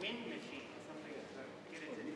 Wind machine, something to get into.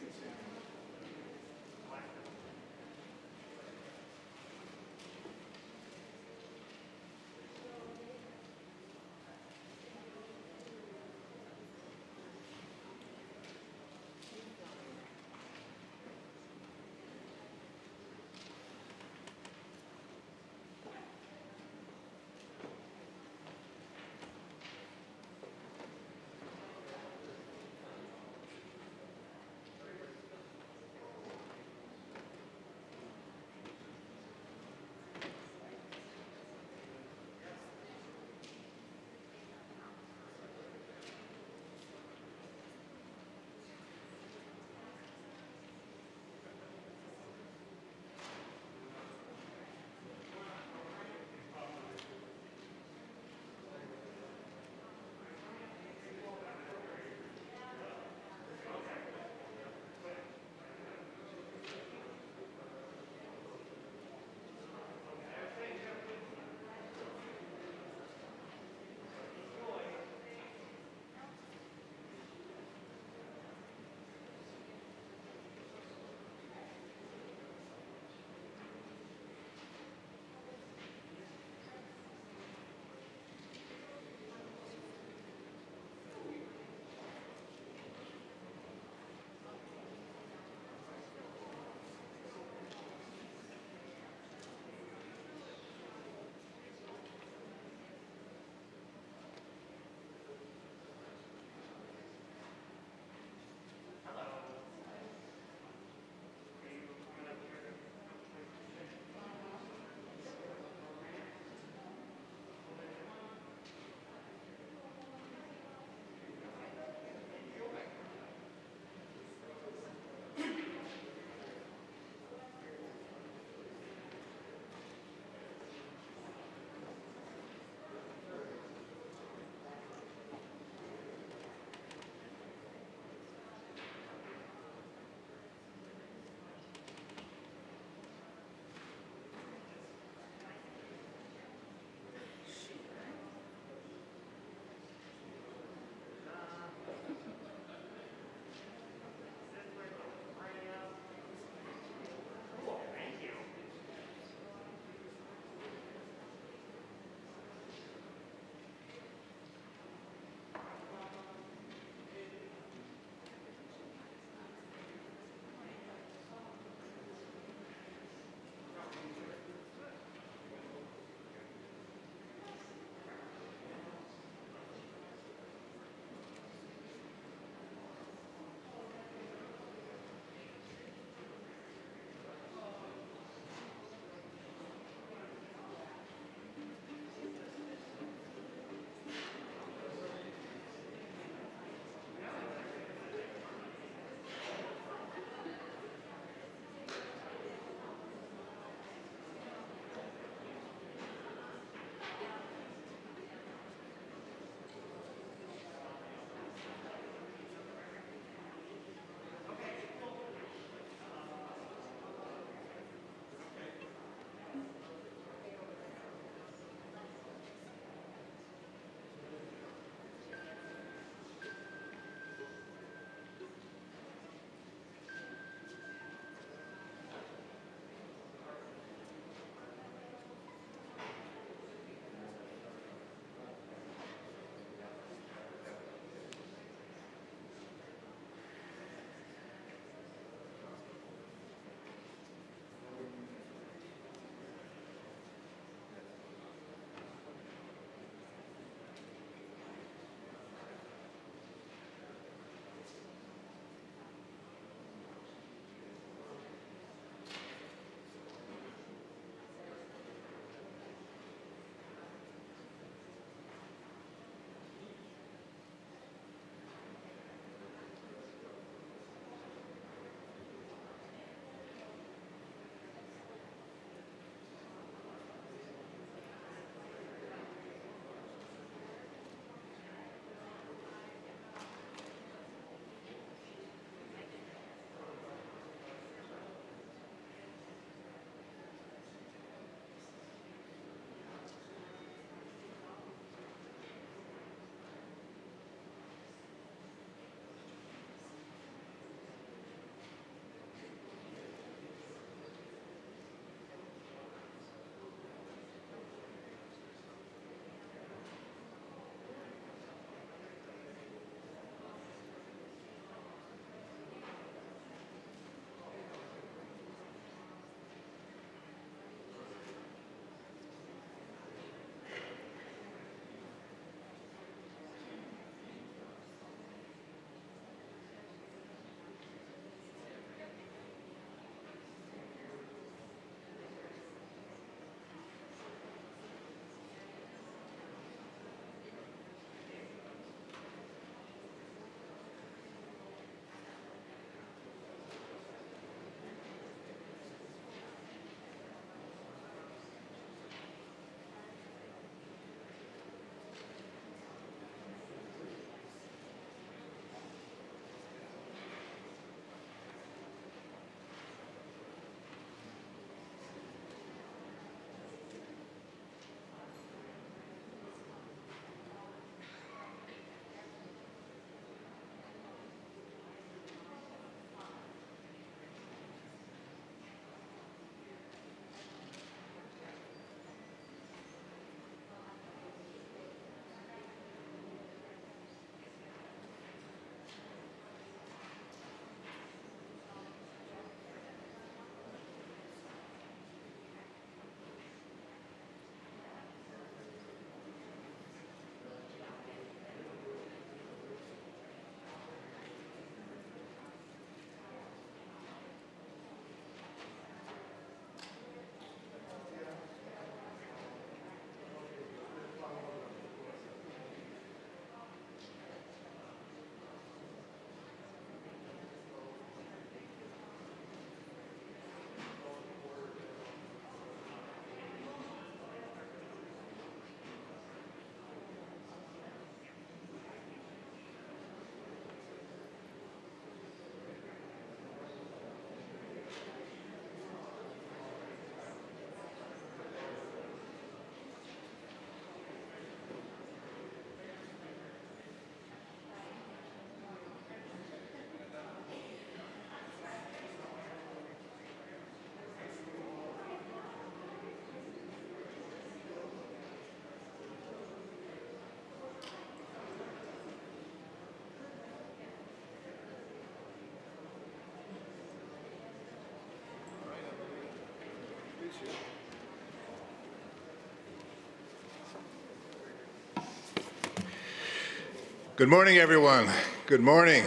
Good morning, everyone. Good morning,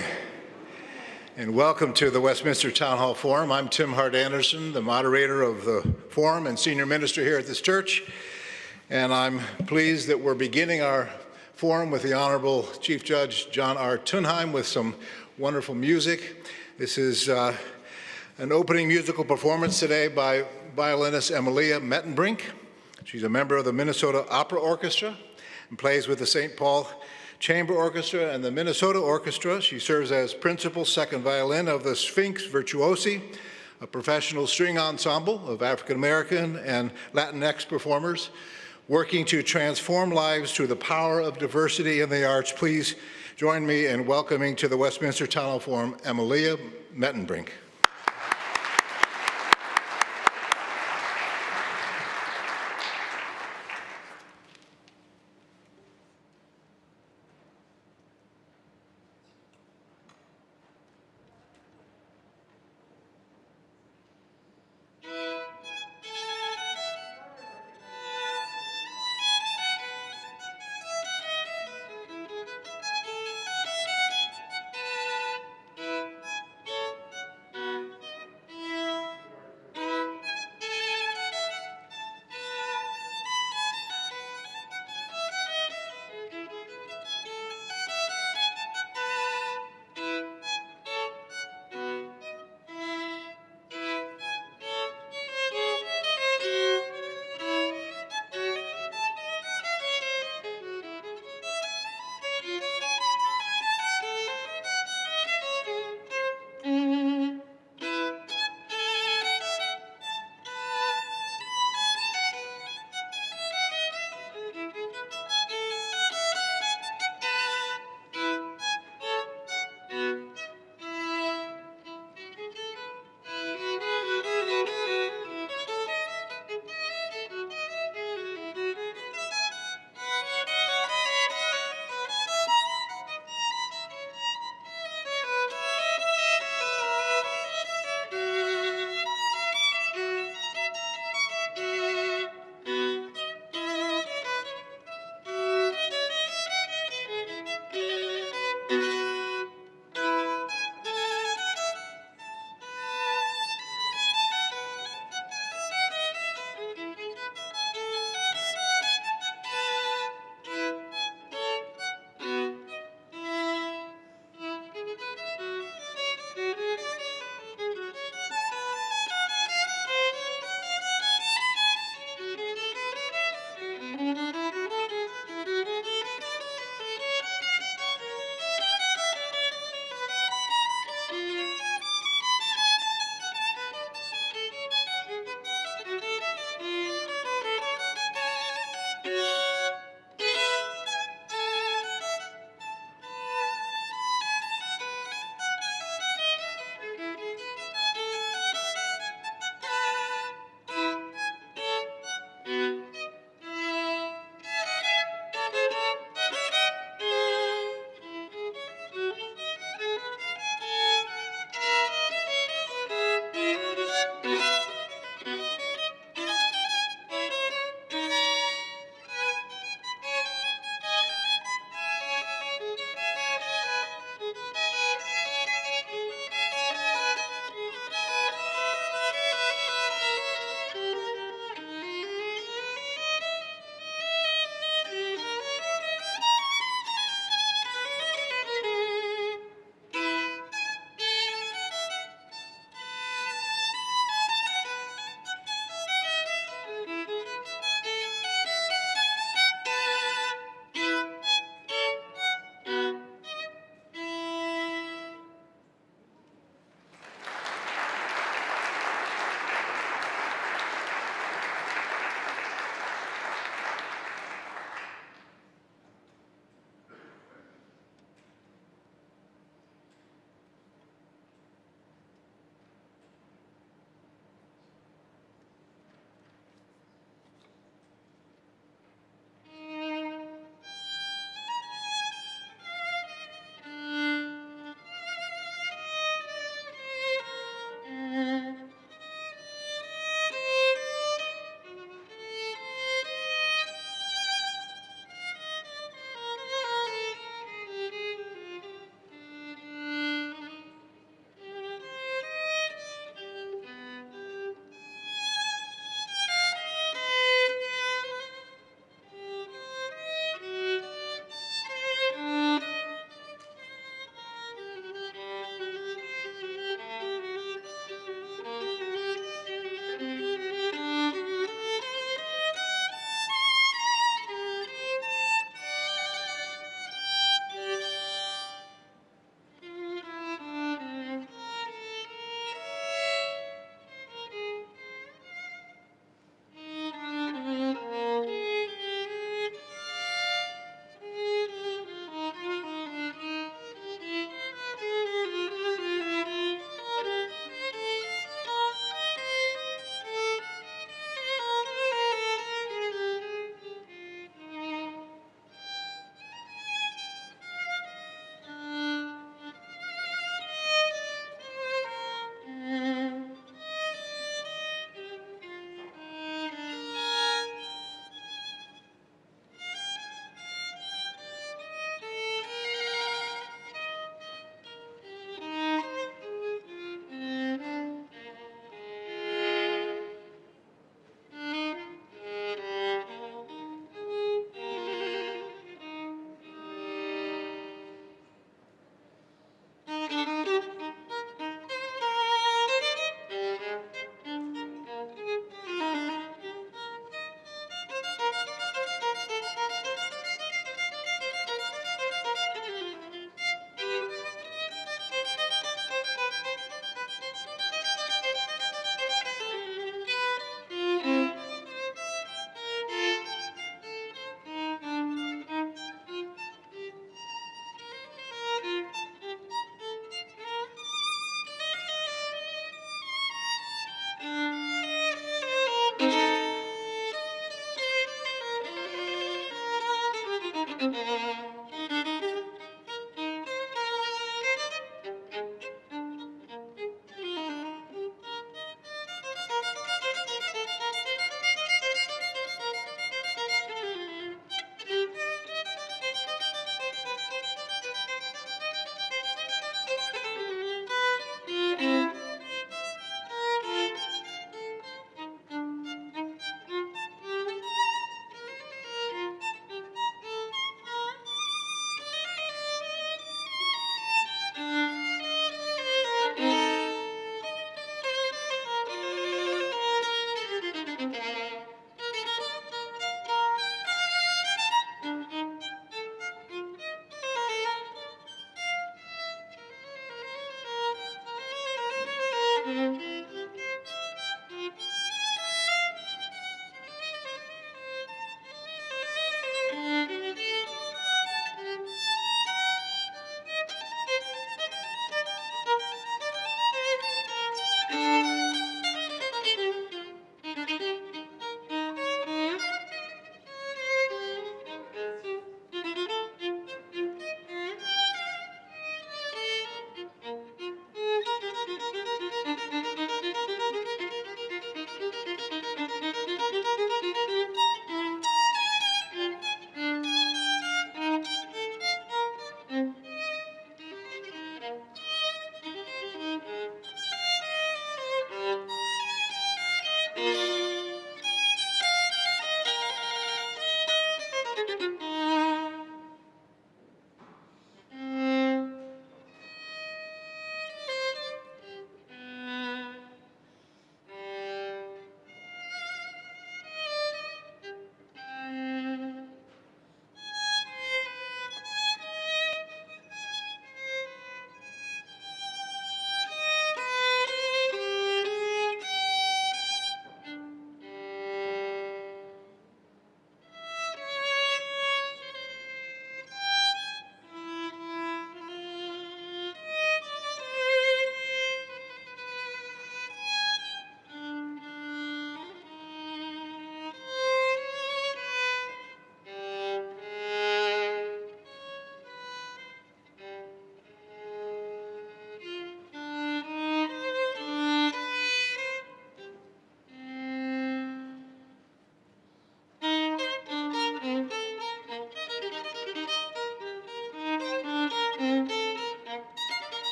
and welcome to the Westminster Town Hall Forum. I'm Tim Hart-Anderson, the moderator of the forum and senior minister here at this church, and I'm pleased that we're beginning our forum with the Honorable Chief Judge John R. Tunheim with some wonderful music. This is an opening musical performance today by violinist Emilia Mettenbrink. She's a member of the Minnesota Opera Orchestra and plays with the St. Paul Chamber Orchestra and the Minnesota Orchestra. She serves as principal second violin of the Sphinx Virtuosi, a professional string ensemble of African American and Latinx performers working to transform lives through the power of diversity in the arts. Please join me in welcoming to the Westminster Town Hall Forum Emilia Mettenbrink.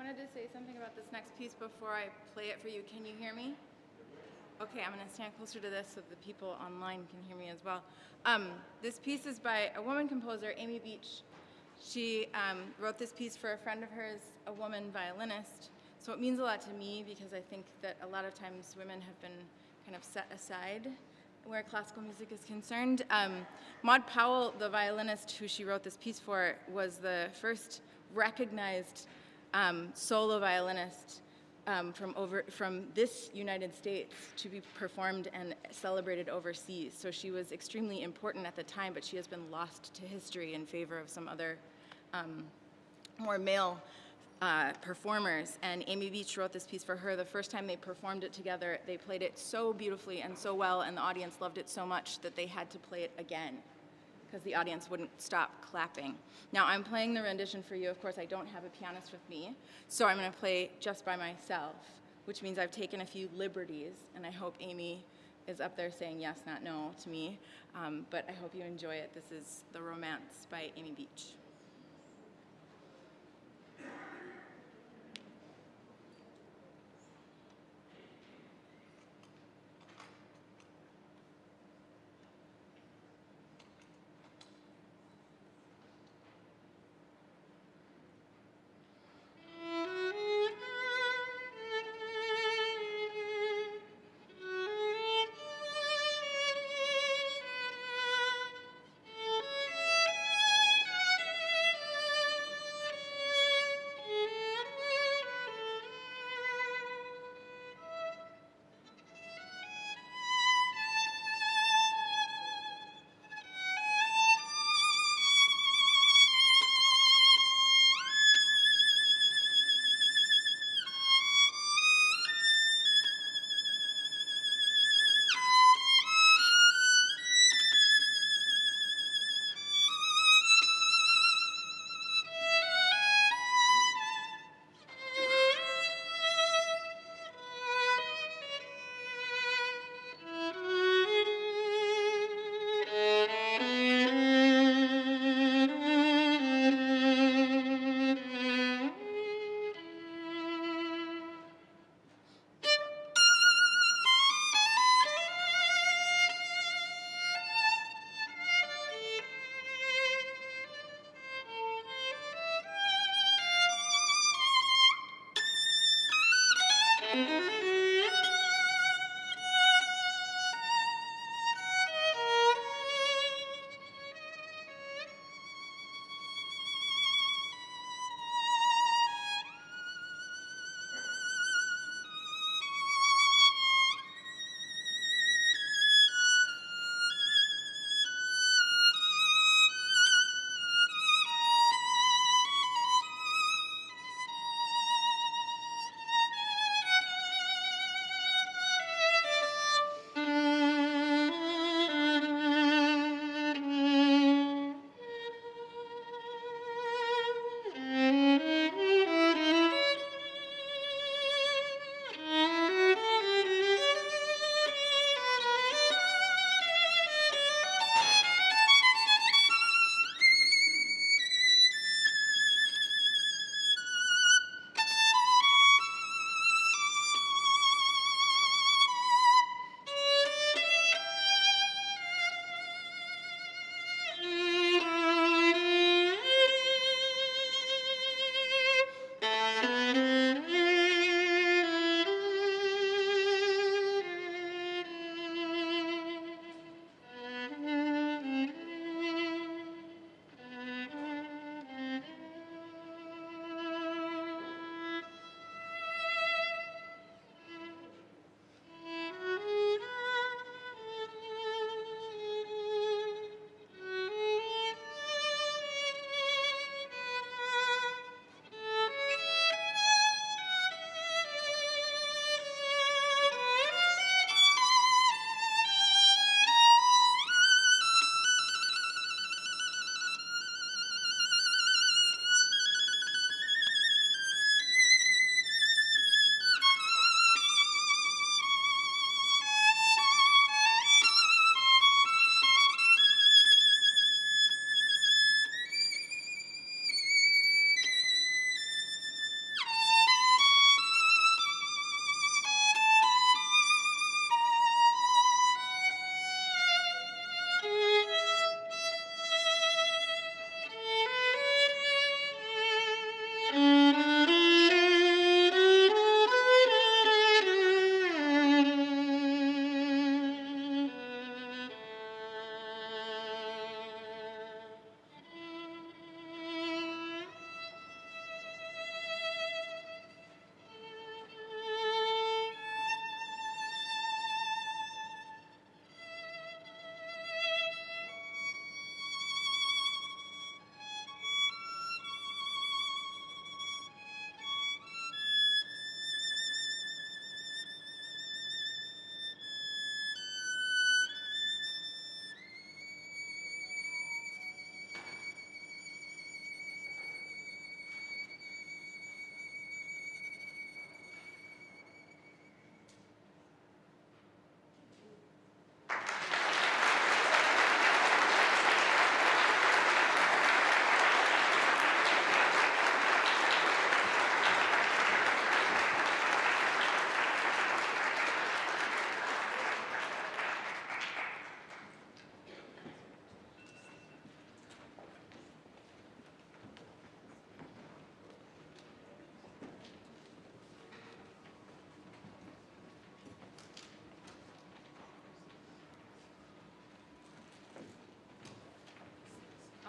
wanted to say something about this next piece before I play it for you. Can you hear me? Okay, I'm going to stand closer to this so the people online can hear me as well. This piece is by a woman composer, Amy Beach. She wrote this piece for a friend of hers, a woman violinist. So it means a lot to me because I think that a lot of times women have been kind of set aside where classical music is concerned. Maud Powell, the violinist who she wrote this piece for, was the first recognized solo violinist from this United States to be performed and celebrated overseas. So she was extremely important at the time, but she has been lost to history in favor of some other more male performers. And Amy Beach wrote this piece for her. The first time they performed it together, they played it so beautifully and so well, and the audience loved it so much that they had to play it again because the audience wouldn't stop clapping. Now, I'm playing the rendition for you. Of course, I don't have a pianist with me, so I'm going to play just by myself, which means I've taken a few liberties, and I hope Amy is up there saying yes, not no to me, but I hope you enjoy it. This is The Romance by Amy Beach.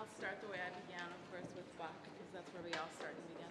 I'll start the way I began, of course, with Bach, because that's where we all start and begin.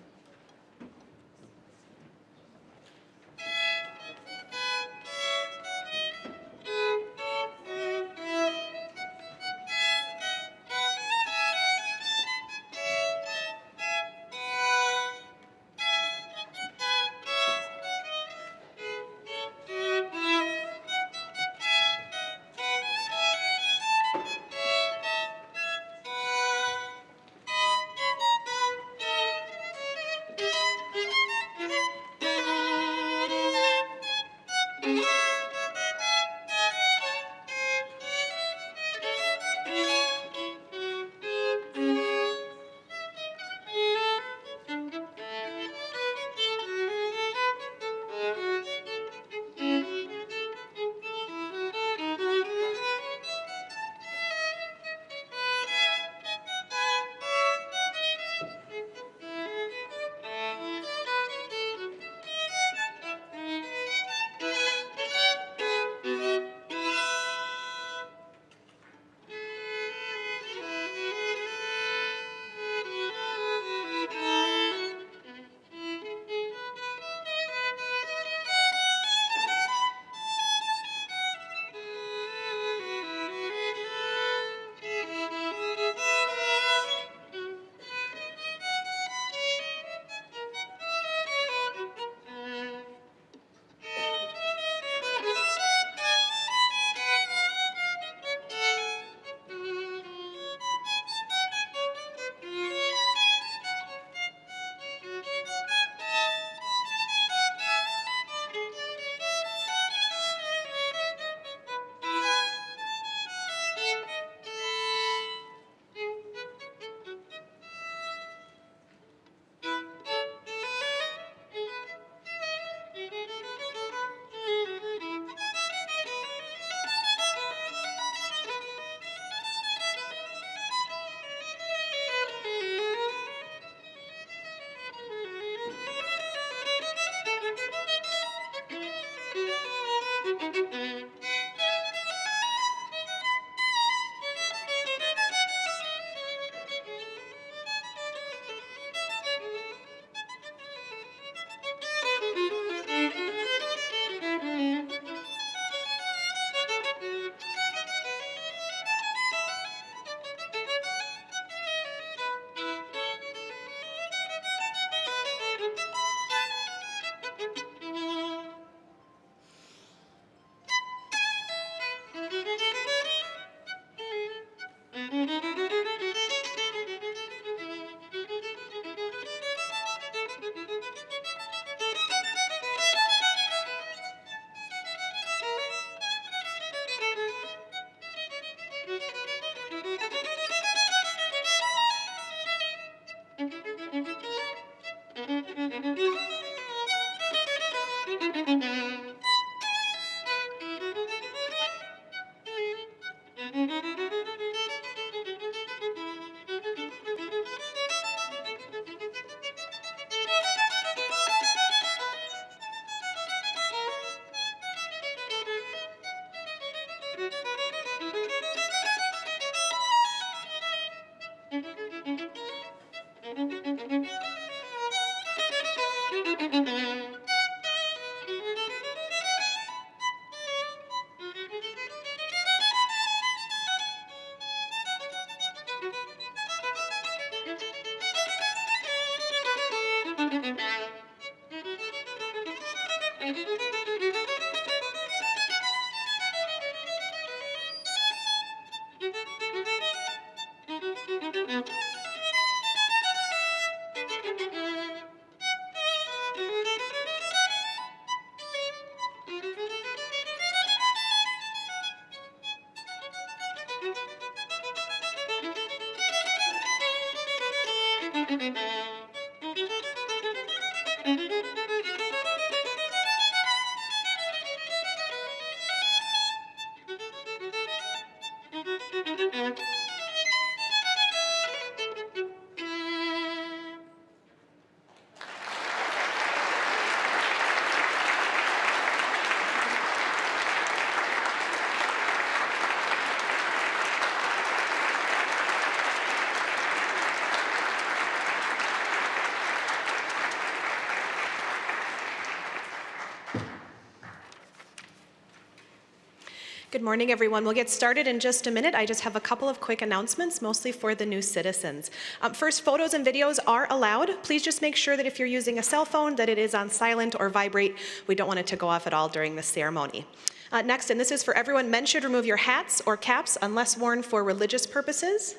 Good morning, everyone. We'll get started in just a minute. I just have a couple of quick announcements, mostly for the new citizens. First, photos and videos are allowed. Please just make sure that if you're using a cell phone, that it is on silent or vibrate. We don't want it to go off at all during the ceremony. Next, and this is for everyone, men should remove your hats or caps unless worn for religious purposes.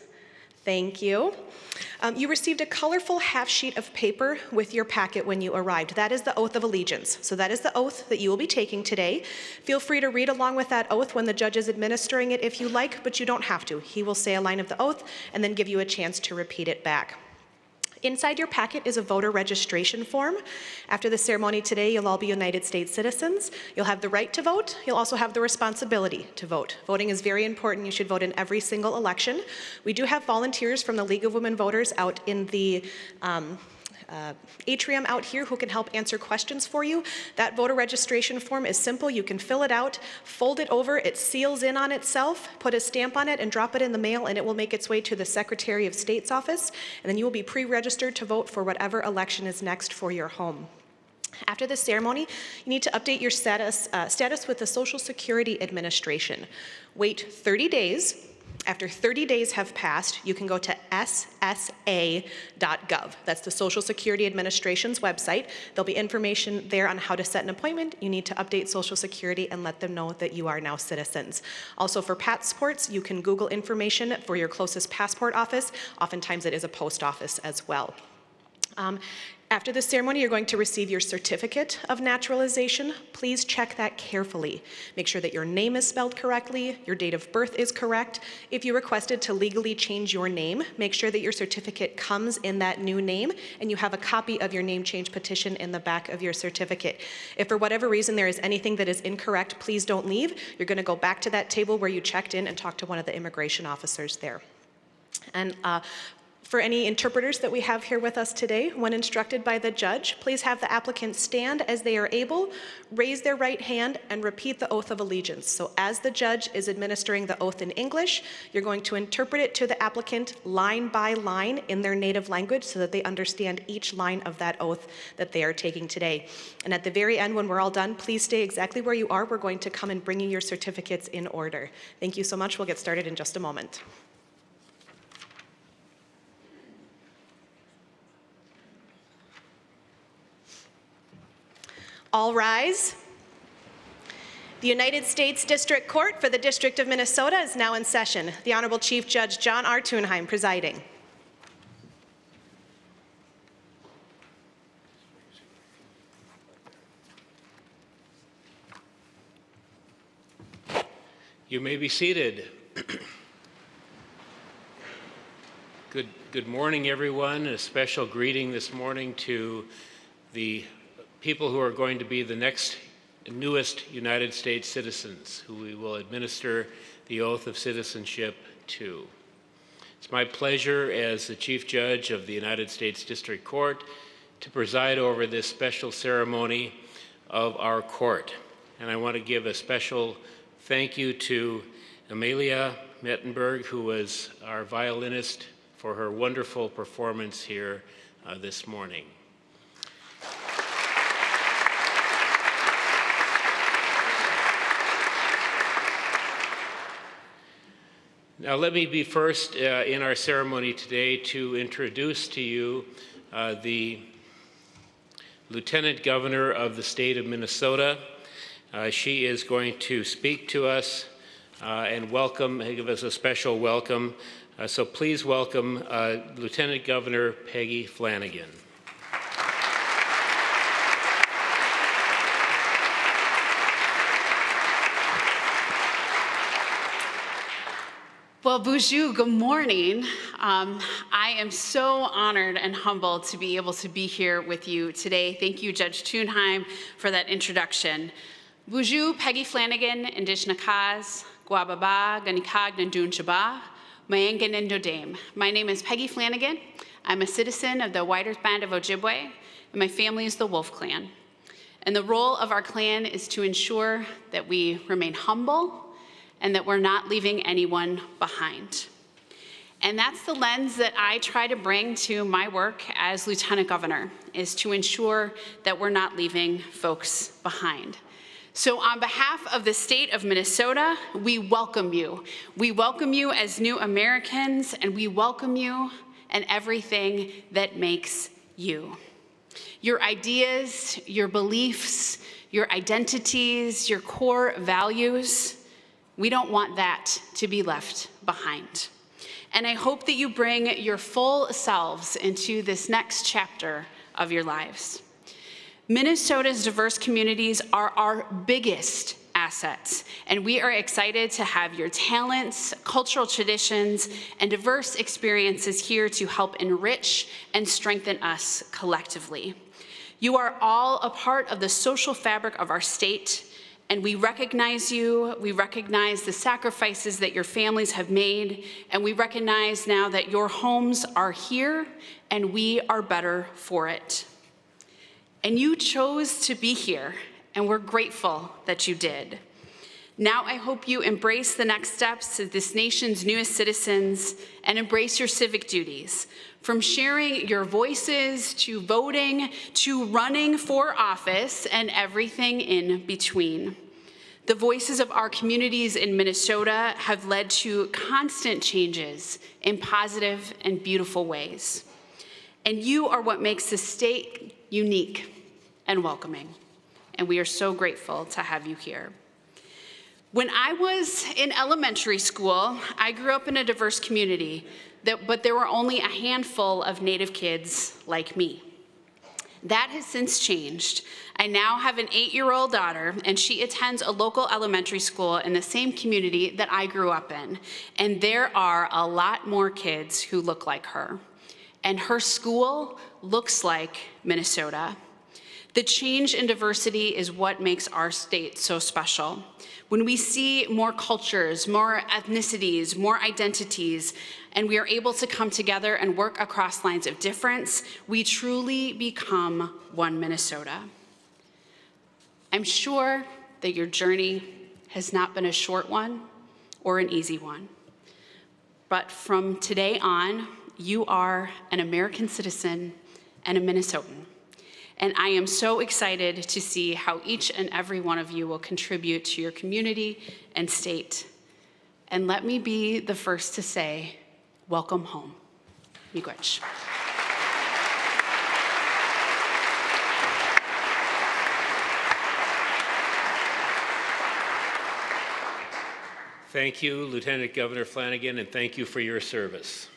Thank you. You received a colorful half sheet of paper with your packet when you arrived. That is the Oath of Allegiance. So that is the oath that you will be taking today. Feel free to read along with that oath when the judge is administering it if you like, but you don't have to. He will say a line of the oath and then give you a chance to repeat it back. Inside your packet is a voter registration form. After the ceremony today, you'll all be United States citizens. You'll have the right to vote. You'll also have the responsibility to vote. Voting is very important. You should vote in every single election. We do have volunteers from the League of Women Voters out in the atrium out here who can help answer questions for you. That voter registration form is simple. You can fill it out, fold it over, it seals in on itself, put a stamp on it and drop it in the mail, and it will make its way to the Secretary of State's office, and then you will be pre-registered to vote for whatever election is next for your home. After the ceremony, you need to update your status with the Social Security Administration. Wait 30 days. After 30 days have passed, you can go to ssa.gov. That's the Social Security Administration's website. There'll be information there on how to set an appointment. You need to update Social Security and let them know that you are now citizens. Also for passports, you can Google information for your closest passport office. Oftentimes it is a post office as well. After the ceremony, you're going to receive your certificate of naturalization. Please check that carefully. Make sure that your name is spelled correctly, your date of birth is correct. If you requested to legally change your name, make sure that your certificate comes in that new name and you have a copy of your name change petition in the back of your certificate. If for whatever reason there is anything that is incorrect, please don't leave. You're going to go back to that table where you checked in and talk to one of the immigration officers there. And for any interpreters that we have here with us today, when instructed by the judge, please have the applicant stand as they are able, raise their right hand, and repeat the oath of allegiance. So as the judge is administering the oath in English, you're going to interpret it to the applicant line by line in their native language so that they understand each line of that oath that they are taking today. And at the very end, when we're all done, please stay exactly where you are. We're going to come and bring you your certificates in order. Thank you so much. We'll get started in just a moment. All rise. The United States District Court for the District of Minnesota is now in session. The Honorable Chief Judge John R. Tunheim presiding. You may be seated. Good morning, everyone. A special greeting this morning to the people who are going to be the newest United States citizens who we will administer the Oath of Citizenship to. It's my pleasure as the Chief Judge of the United States District Court to preside over this special ceremony of our court. And I want to give a special thank you to Amelia Mettenberg, who was our violinist, for her wonderful performance here this morning. Now let me be first in our ceremony today to introduce to you the Lieutenant Governor of the state of Minnesota. She is going to speak to us and give us a special welcome. So please welcome Lieutenant Governor Peggy Flanagan. Well, bonjour, good morning. I am so honored and humbled to be able to be here with you today. Thank you, Judge Tunheim, for that introduction. Bonjour, Peggy Flanagan, Indishnakaz, Guababa, Ganikag, Nandun Chaba, Mayangan Ndodame. My name is Peggy Flanagan. I'm a citizen of the White Band of Ojibwe, and my family is the Wolf Clan. And the role of our clan is to ensure that we remain humble and that we're not leaving anyone behind. And that's the lens that I try to bring to my work as Lieutenant Governor, is to ensure that we're not leaving folks behind. So on behalf of the state of Minnesota, we welcome you. We welcome you as new Americans, and we welcome you and everything that makes you. Your ideas, your beliefs, your identities, your core values, we don't want that to be left behind. And I hope that you bring your full selves into this next chapter of your lives. Minnesota's diverse communities are our biggest assets, and we are excited to have your talents, cultural traditions, and diverse experiences here to help enrich and strengthen us collectively. You are all a part of the social fabric of our state, and we recognize you, we recognize the sacrifices that your families have made, and we recognize now that your homes are here, and we are better for it. And you chose to be here, and we're grateful that you did. Now I hope you embrace the next steps as this nation's newest citizens and embrace your civic duties, from sharing your voices to voting to running for office and everything in between. The voices of our communities in Minnesota have led to constant changes in positive and beautiful ways. And you are what makes the state unique and welcoming, and we are so grateful to have you here. When I was in elementary school, I grew up in a diverse community, but there were only a handful of Native kids like me. That has since changed. I now have an 8-year-old daughter, and she attends a local elementary school in the same community that I grew up in, and there are a lot more kids who look like her. And her school looks like Minnesota. The change in diversity is what makes our state so special. When we see more cultures, more ethnicities, more identities, and we are able to come together and work across lines of difference, we truly become one Minnesota. I'm sure that your journey has not been a short one or an easy one. But from today on, you are an American citizen and a Minnesotan. And I am so excited to see how each and every one of you will contribute to your community and state. And let me be the first to say, welcome home. Miigwech. Thank you, Lieutenant Governor Flanagan, and thank you for your service.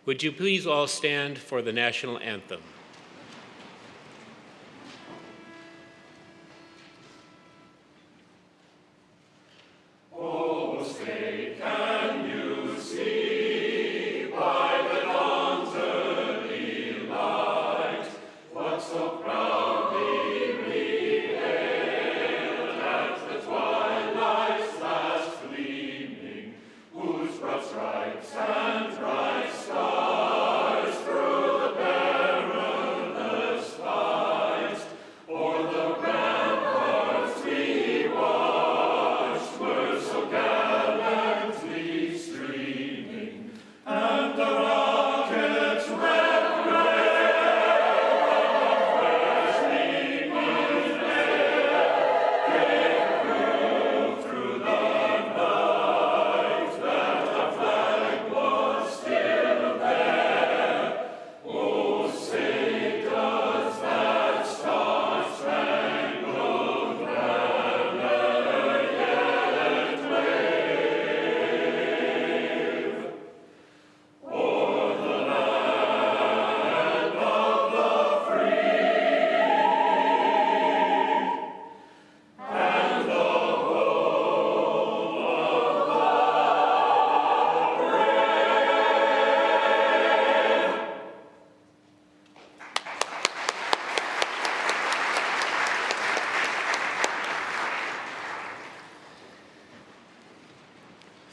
Would you please all stand for the national anthem?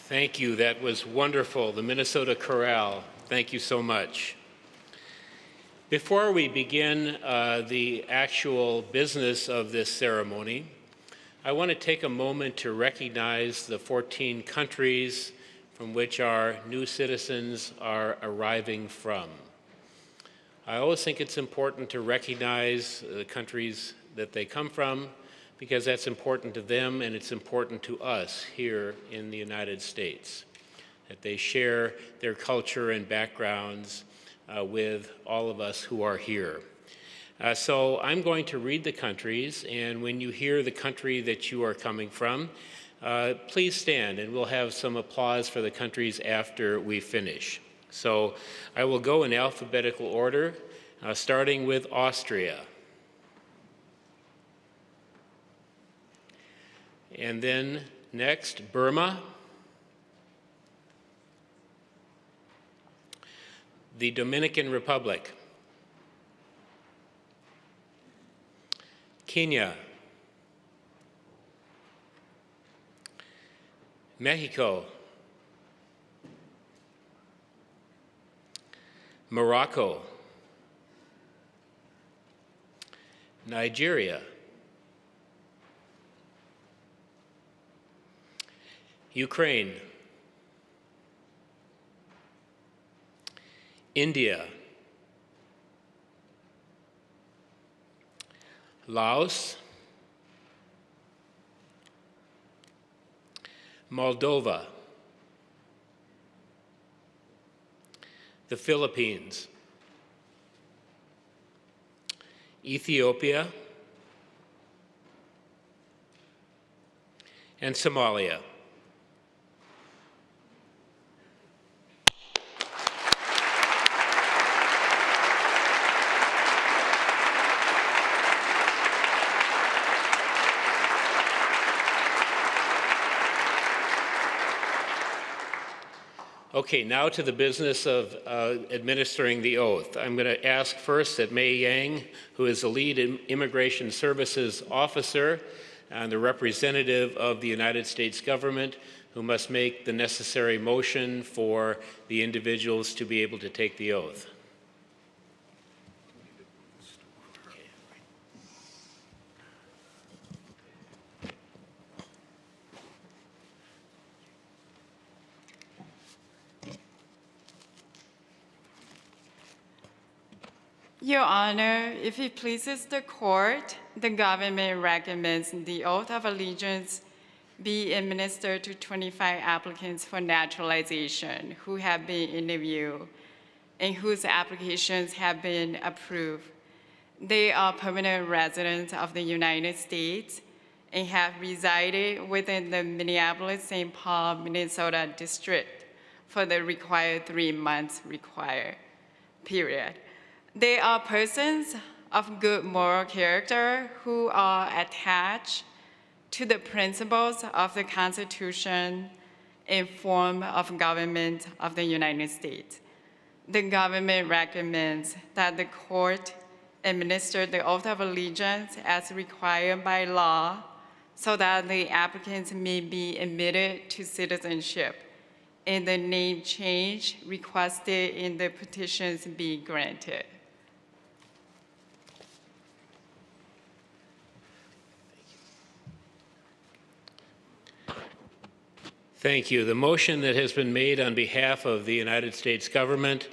Thank you. That was wonderful. The Minnesota Chorale. Thank you so much. Before we begin the actual business of this ceremony, I want to take a moment to recognize the 14 countries from which our new citizens are arriving from. I always think it's important to recognize the countries that they come from because that's important to them and it's important to us here in the United States, that they share their culture and backgrounds with all of us who are here. So I'm going to read the countries, and when you hear the country that you are coming from, please stand, and we'll have some applause for the countries after we finish. So I will go in alphabetical order, starting with Austria. And then next, Burma, the Dominican Republic, Kenya, Mexico, Morocco, Nigeria, Ukraine, India, Laos, Moldova, the Philippines, Ethiopia, and Somalia. Okay, now to the business of administering the oath. I'm going to ask first that Mei Yang, who is the lead Immigration Services Officer and the representative of the United States government, who must make the necessary motion for the individuals to be able to take the oath. Your Honor, if it pleases the court, the government recommends the oath of allegiance be administered to 25 applicants for naturalization who have been interviewed and whose applications have been approved. They are permanent residents of the United States and have resided within the Minneapolis-St. Paul, Minnesota district for the required 3 months period. They are persons of good moral character who are attached to the principles of the Constitution and form of government of the United States. The government recommends that the court administer the oath of allegiance as required by law so that the applicants may be admitted to citizenship and the name change requested in the petitions be granted. Thank you. The motion that has been made on behalf of the United States government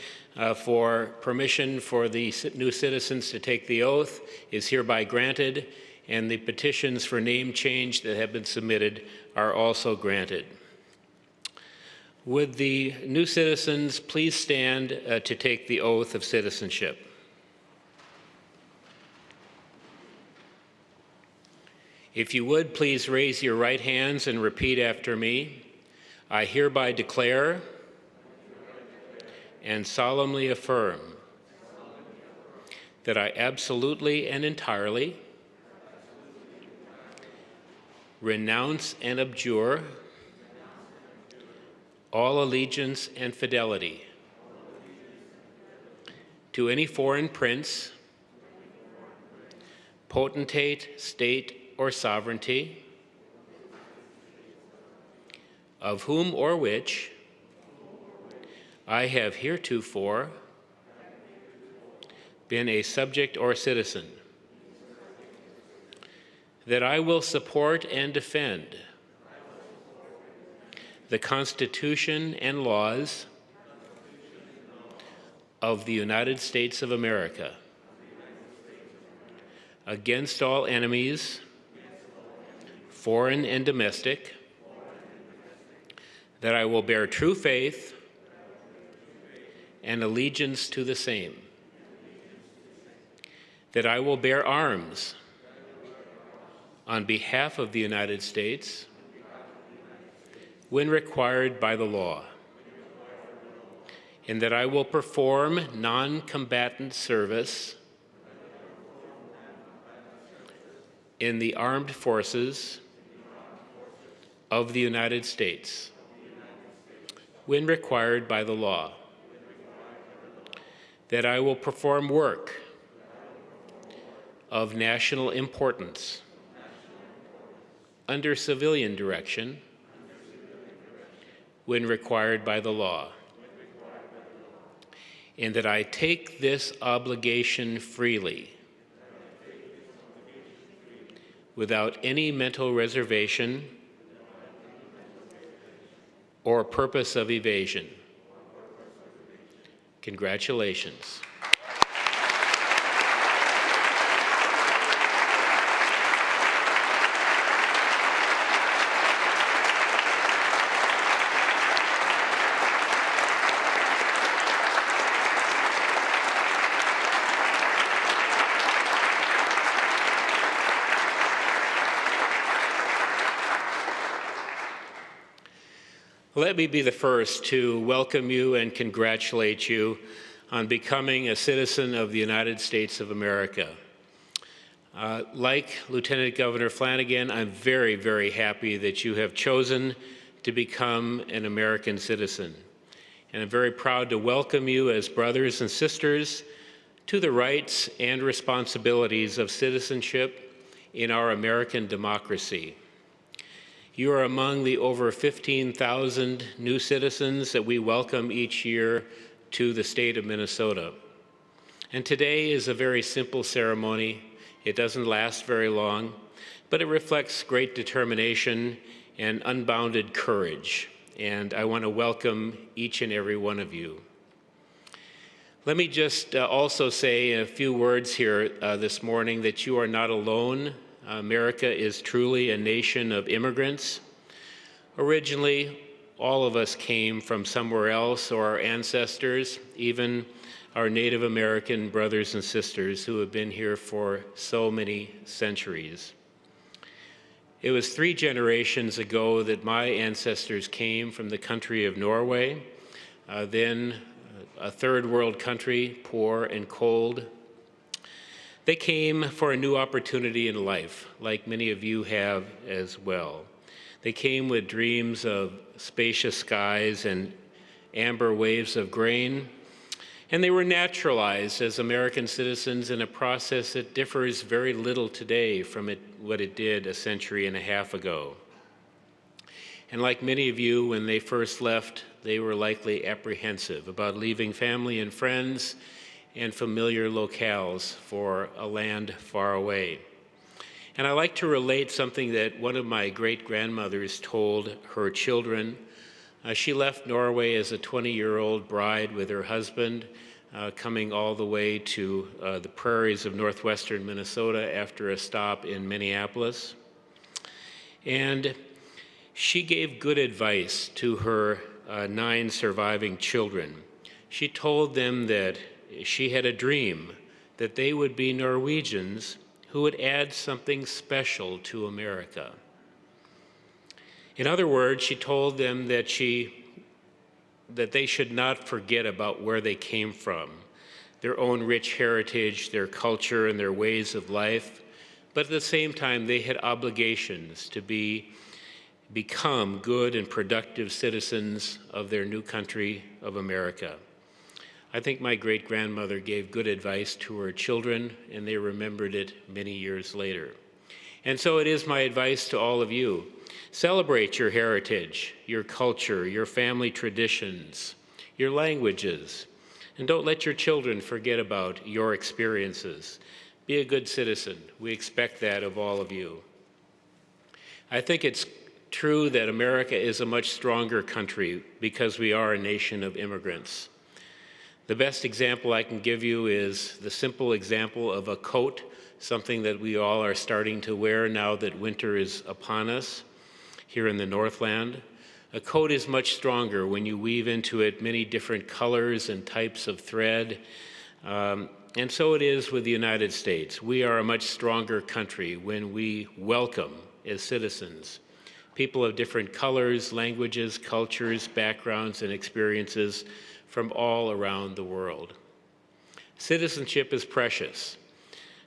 for permission for the new citizens to take the oath is hereby granted, and the petitions for name change that have been submitted are also granted. Would the new citizens please stand to take the oath of citizenship? If you would, please raise your right hands and repeat after me. I hereby declare and solemnly affirm that I absolutely and entirely renounce and abjure all allegiance and fidelity to any foreign prince, potentate, state, or sovereignty, of whom or which I have heretofore been a subject or citizen, that I will support and defend the Constitution and laws of the United States of America against all enemies, foreign and domestic, that I will bear true faith and allegiance to the same, that I will bear arms on behalf of the United States when required by the law, and that I will perform non-combatant service in the armed forces of the United States when required by the law, that I will perform work of national importance under civilian direction when required by the law, and that I take this obligation freely without any mental reservation or purpose of evasion. Congratulations. Let me be the first to welcome you and congratulate you on becoming a citizen of the United States of America. Like Lieutenant Governor Flanagan, I'm very, very happy that you have chosen to become an American citizen. And I'm very proud to welcome you as brothers and sisters to the rights and responsibilities of citizenship in our American democracy. You are among the over 15,000 new citizens that we welcome each year to the state of Minnesota. And today is a very simple ceremony. It doesn't last very long, but it reflects great determination and unbounded courage. And I want to welcome each and every one of you. Let me just also say a few words here this morning that you are not alone. America is truly a nation of immigrants. Originally, all of us came from somewhere else, or our ancestors, even our Native American brothers and sisters who have been here for so many centuries. It was 3 generations ago that my ancestors came from the country of Norway, then a third world country, poor and cold. They came for a new opportunity in life, like many of you have as well. They came with dreams of spacious skies and amber waves of grain, and they were naturalized as American citizens in a process that differs very little today from what it did a century and a half ago. And like many of you, when they first left, they were likely apprehensive about leaving family and friends and familiar locales for a land far away. And I like to relate something that one of my great-grandmothers told her children. She left Norway as a 20-year-old bride with her husband, coming all the way to the prairies of northwestern Minnesota after a stop in Minneapolis. And she gave good advice to her 9 surviving children. She told them that she had a dream that they would be Norwegians who would add something special to America. In other words, she told them that they should not forget about where they came from, their own rich heritage, their culture, and their ways of life, but at the same time, they had obligations to become good and productive citizens of their new country of America. I think my great-grandmother gave good advice to her children, and they remembered it many years later. And so it is my advice to all of you. Celebrate your heritage, your culture, your family traditions, your languages, and don't let your children forget about your experiences. Be a good citizen. We expect that of all of you. I think it's true that America is a much stronger country because we are a nation of immigrants. The best example I can give you is the simple example of a coat, something that we all are starting to wear now that winter is upon us here in the Northland. A coat is much stronger when you weave into it many different colors and types of thread. And so it is with the United States. We are a much stronger country when we welcome, as citizens, people of different colors, languages, cultures, backgrounds, and experiences from all around the world. Citizenship is precious.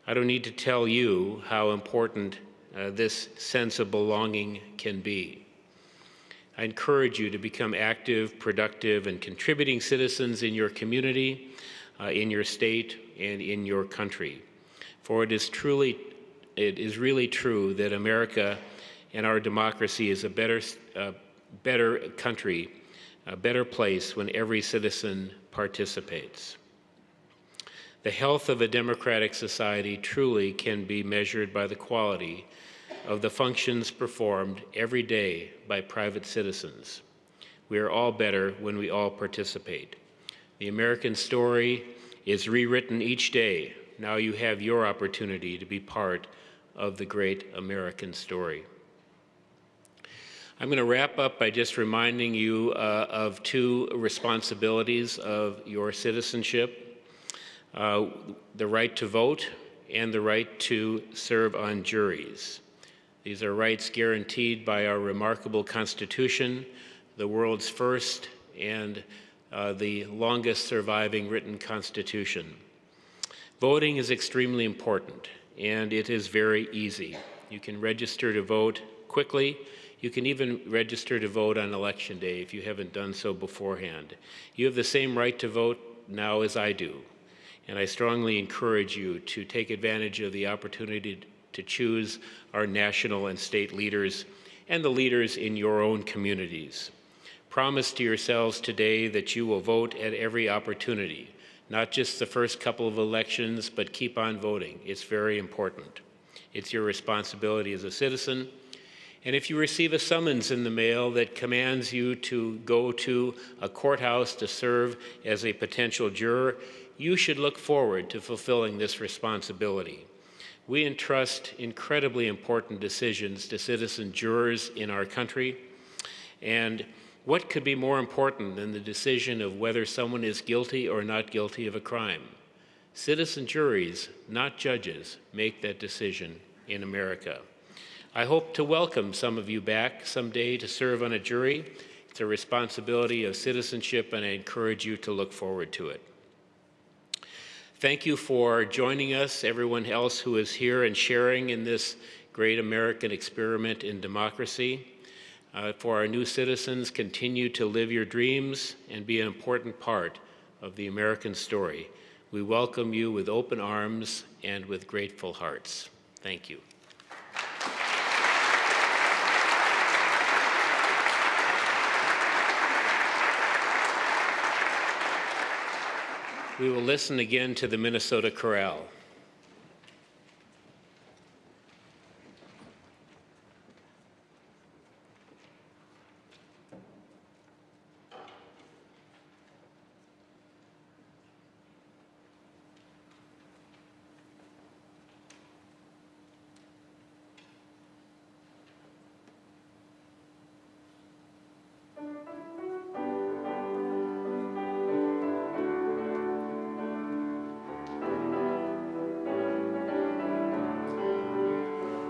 I don't need to tell you how important this sense of belonging can be. I encourage you to become active, productive, and contributing citizens in your community, in your state, and in your country. For it is really true that America and our democracy is a better country, a better place when every citizen participates. The health of a democratic society truly can be measured by the quality of the functions performed every day by private citizens. We are all better when we all participate. The American story is rewritten each day. Now you have your opportunity to be part of the great American story. I'm going to wrap up by just reminding you of two responsibilities of your citizenship, the right to vote and the right to serve on juries. These are rights guaranteed by our remarkable Constitution, the world's first and the longest surviving written Constitution. Voting is extremely important, and it is very easy. You can register to vote quickly. You can even register to vote on Election Day if you haven't done so beforehand. You have the same right to vote now as I do, and I strongly encourage you to take advantage of the opportunity to choose our national and state leaders and the leaders in your own communities. Promise to yourselves today that you will vote at every opportunity, not just the first couple of elections, but keep on voting. It's very important. It's your responsibility as a citizen. And if you receive a summons in the mail that commands you to go to a courthouse to serve as a potential juror, you should look forward to fulfilling this responsibility. We entrust incredibly important decisions to citizen jurors in our country, and what could be more important than the decision of whether someone is guilty or not guilty of a crime? Citizen juries, not judges, make that decision in America. I hope to welcome some of you back someday to serve on a jury. It's a responsibility of citizenship, and I encourage you to look forward to it. Thank you for joining us, everyone else who is here and sharing in this great American experiment in democracy. For our new citizens, continue to live your dreams and be an important part of the American story. We welcome you with open arms and with grateful hearts. Thank you. We will listen again to the Minnesota Chorale.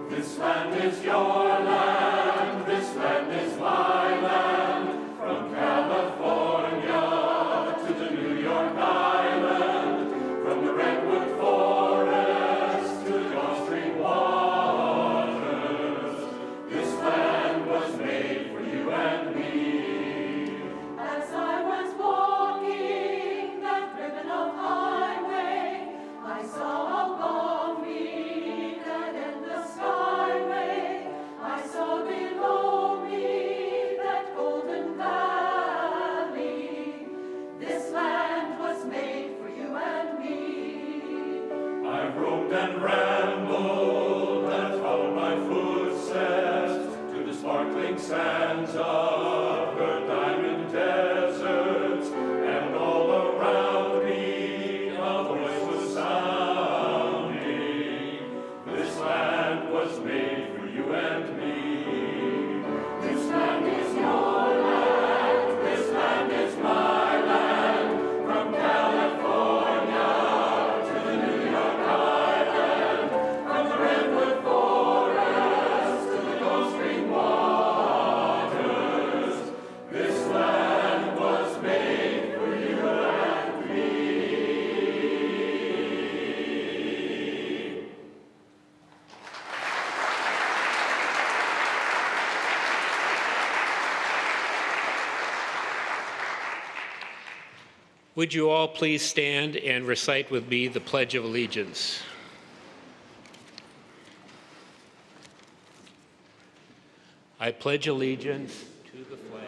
This land is your land, this land is my land, from California to the New York Island, from the redwood forest to the Gulf Stream waters. This land was made for you and me. As I was walking that ribbon of highway, I saw along me that endless skyway. I Would you all please stand and recite with me the Pledge of Allegiance? I pledge allegiance to the flag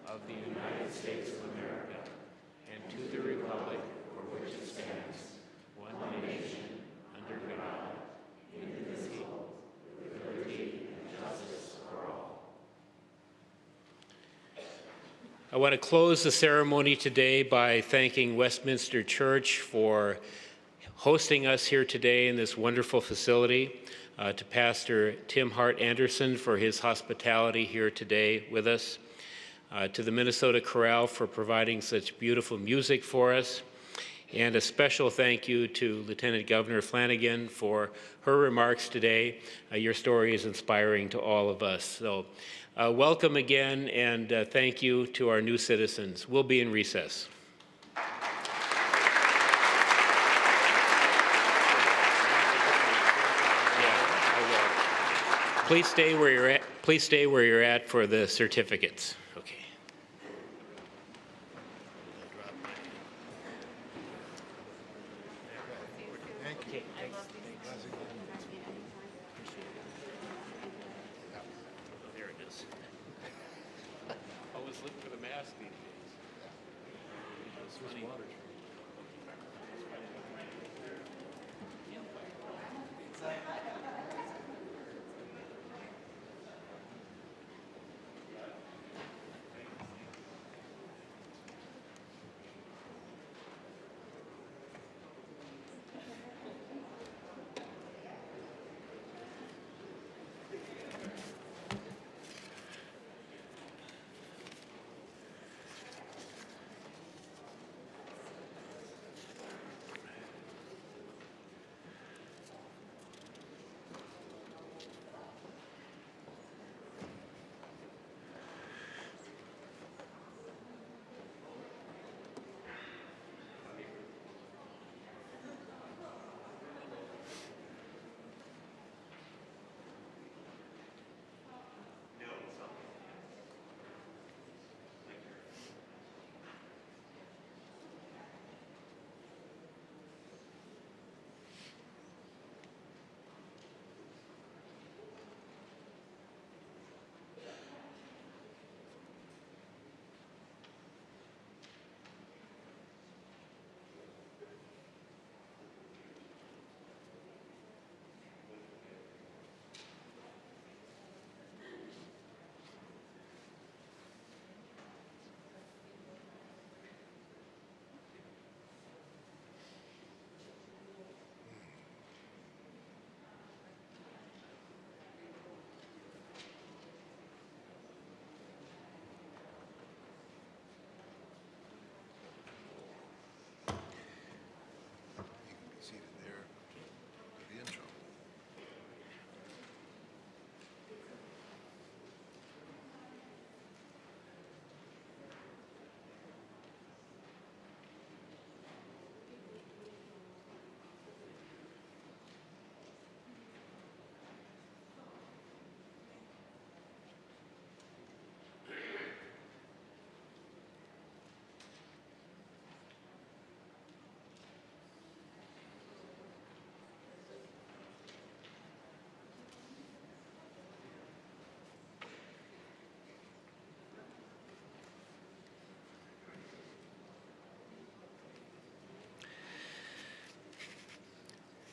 of the United States of America and to the republic for which it stands, one nation, under God, indivisible, with liberty and justice for all. I want to close the ceremony today by thanking Westminster Church for hosting us here today in this wonderful facility, to Pastor Tim Hart Anderson for his hospitality here today with us, to the Minnesota Chorale for providing such beautiful music for us, and a special thank you to Lieutenant Governor Flanagan for her remarks today. Your story is inspiring to all of us. So welcome again, and thank you to our new citizens. We'll be in recess. Please stay where you're at. Please stay where you're at for the certificates. Okay. Okay. There it is. Always look for the mask these days.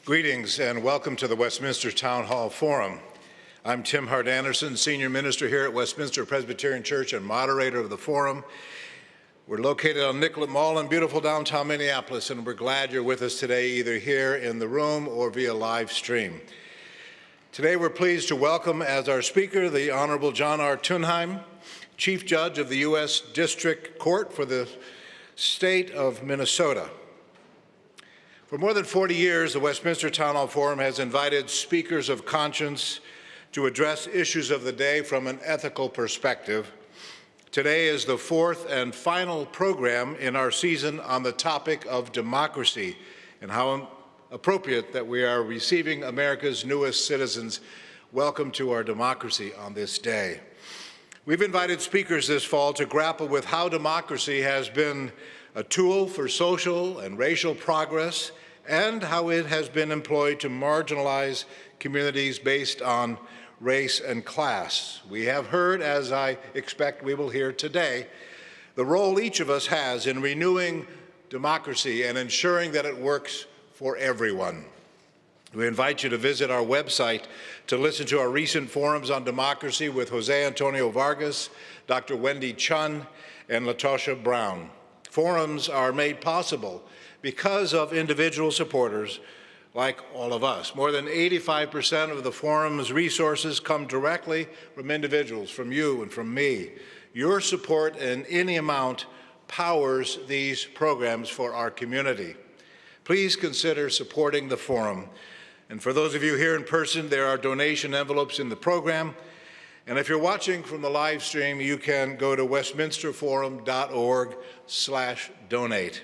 Greetings and welcome to the Westminster Town Hall Forum. I'm Tim Hart Anderson, Senior Minister here at Westminster Presbyterian Church and moderator of the forum. We're located on Nicollet Mall in beautiful downtown Minneapolis, and we're glad you're with us today, either here in the room or via live stream. Today we're pleased to welcome as our speaker the Honorable John R. Tunheim, Chief Judge of the U.S. District Court for the state of Minnesota. For more than 40 years, the Westminster Town Hall Forum has invited speakers of conscience to address issues of the day from an ethical perspective. Today is the fourth and final program in our season on the topic of democracy, and how appropriate that we are receiving America's newest citizens. Welcome to our democracy on this day. We've invited speakers this fall to grapple with how democracy has been a tool for social and racial progress, and how it has been employed to marginalize communities based on race and class. We have heard, as I expect we will hear today, the role each of us has in renewing democracy and ensuring that it works for everyone. We invite you to visit our website to listen to our recent forums on democracy with Jose Antonio Vargas, Dr. Wendy Chun, and Latosha Brown. Forums are made possible because of individual supporters like all of us. More than 85% of the forum's resources come directly from individuals, from you and from me. Your support in any amount powers these programs for our community. Please consider supporting the forum. And for those of you here in person, there are donation envelopes in the program. And if you're watching from the live stream, you can go to westminsterforum.org/donate.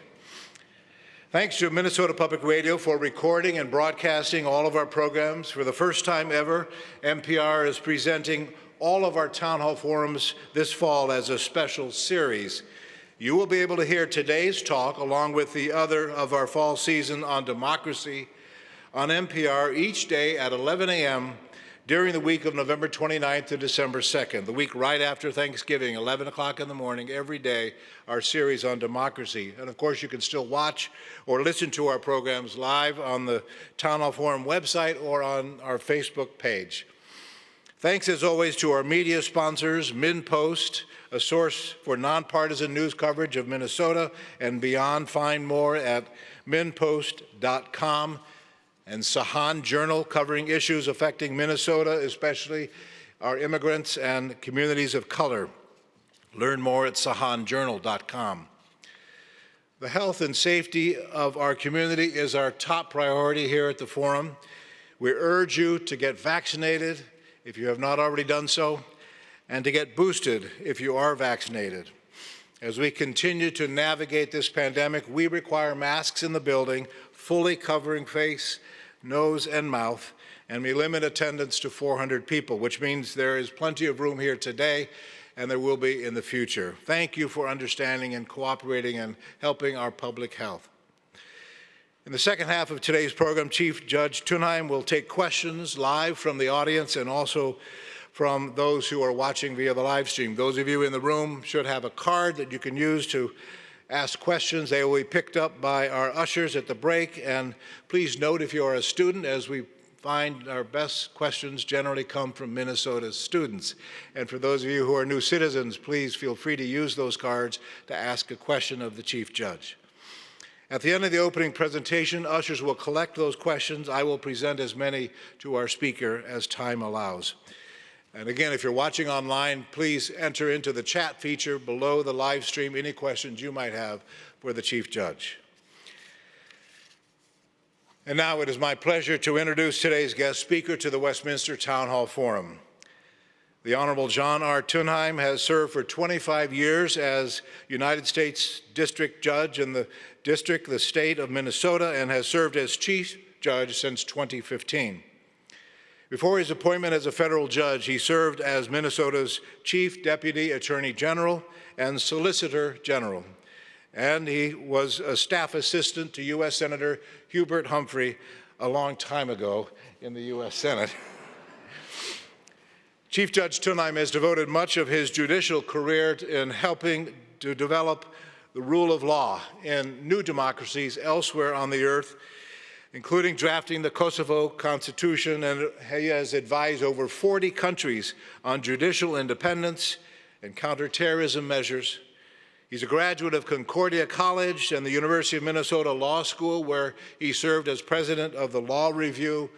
Thanks to Minnesota Public Radio for recording and broadcasting all of our programs. For the first time ever, MPR is presenting all of our town hall forums this fall as a special series. You will be able to hear today's talk along with the other of our fall season on democracy on NPR each day at 11 a.m. during the week of November 29th to December 2nd, the week right after Thanksgiving, 11 o'clock in the morning, every day, our series on democracy. And of course, you can still watch or listen to our programs live on the Town Hall Forum website or on our Facebook page. Thanks as always to our media sponsors, MinnPost, a source for nonpartisan news coverage of Minnesota and beyond. Find more at minnpost.com. And Sahan Journal, covering issues affecting Minnesota, especially our immigrants and communities of color. Learn more at sahanjournal.com. The health and safety of our community is our top priority here at the Forum. We urge you to get vaccinated if you have not already done so, and to get boosted if you are vaccinated. As we continue to navigate this pandemic, we require masks in the building, fully covering face, nose, and mouth, and we limit attendance to 400 people, which means there is plenty of room here today, and there will be in the future. Thank you for understanding and cooperating and helping our public health. In the second half of today's program, Chief Judge Tunheim will take questions live from the audience and also from those who are watching via the live stream. Those of you in the room should have a card that you can use to ask questions. They will be picked up by our ushers at the break. And please note, if you are a student, as we find our best questions generally come from Minnesota's students. And for those of you who are new citizens, please feel free to use those cards to ask a question of the Chief Judge. At the end of the opening presentation, ushers will collect those questions. I will present as many to our speaker as time allows. And again, if you're watching online, please enter into the chat feature below the live stream any questions you might have for the Chief Judge. And now it is my pleasure to introduce today's guest speaker to the Westminster Town Hall Forum. The Honorable John R. Tunheim has served for 25 years as United States District Judge in the district, the state of Minnesota, and has served as Chief Judge since 2015. Before his appointment as a federal judge, he served as Minnesota's Chief Deputy Attorney General and Solicitor General, and he was a staff assistant to U.S. Senator Hubert Humphrey a long time ago in the U.S. Senate. Chief Judge Tunheim has devoted much of his judicial career in helping to develop the rule of law in new democracies elsewhere on the earth, including drafting the Kosovo Constitution, and he has advised over 40 countries on judicial independence and counterterrorism measures. He's a graduate of Concordia College and the University of Minnesota Law School, where he served as president of the Law Review.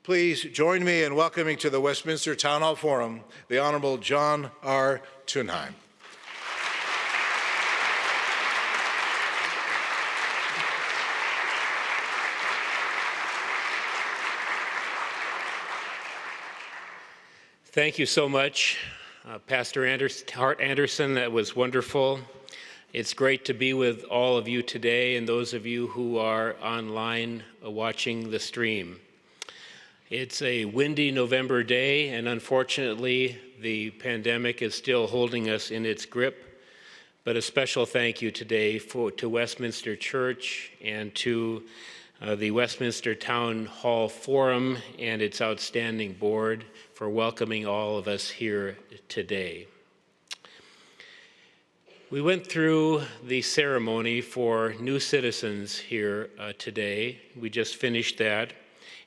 Please join me in welcoming to the Westminster Town Hall Forum the Honorable John R. Tunheim. Thank you so much, Pastor Hart Anderson. That was wonderful. It's great to be with all of you today and those of you who are online watching the stream. It's a windy November day, and unfortunately, the pandemic is still holding us in its grip. but a special thank you today to Westminster Church and to the Westminster Town Hall Forum and its outstanding board for welcoming all of us here today. We went through the ceremony for new citizens here today. We just finished that.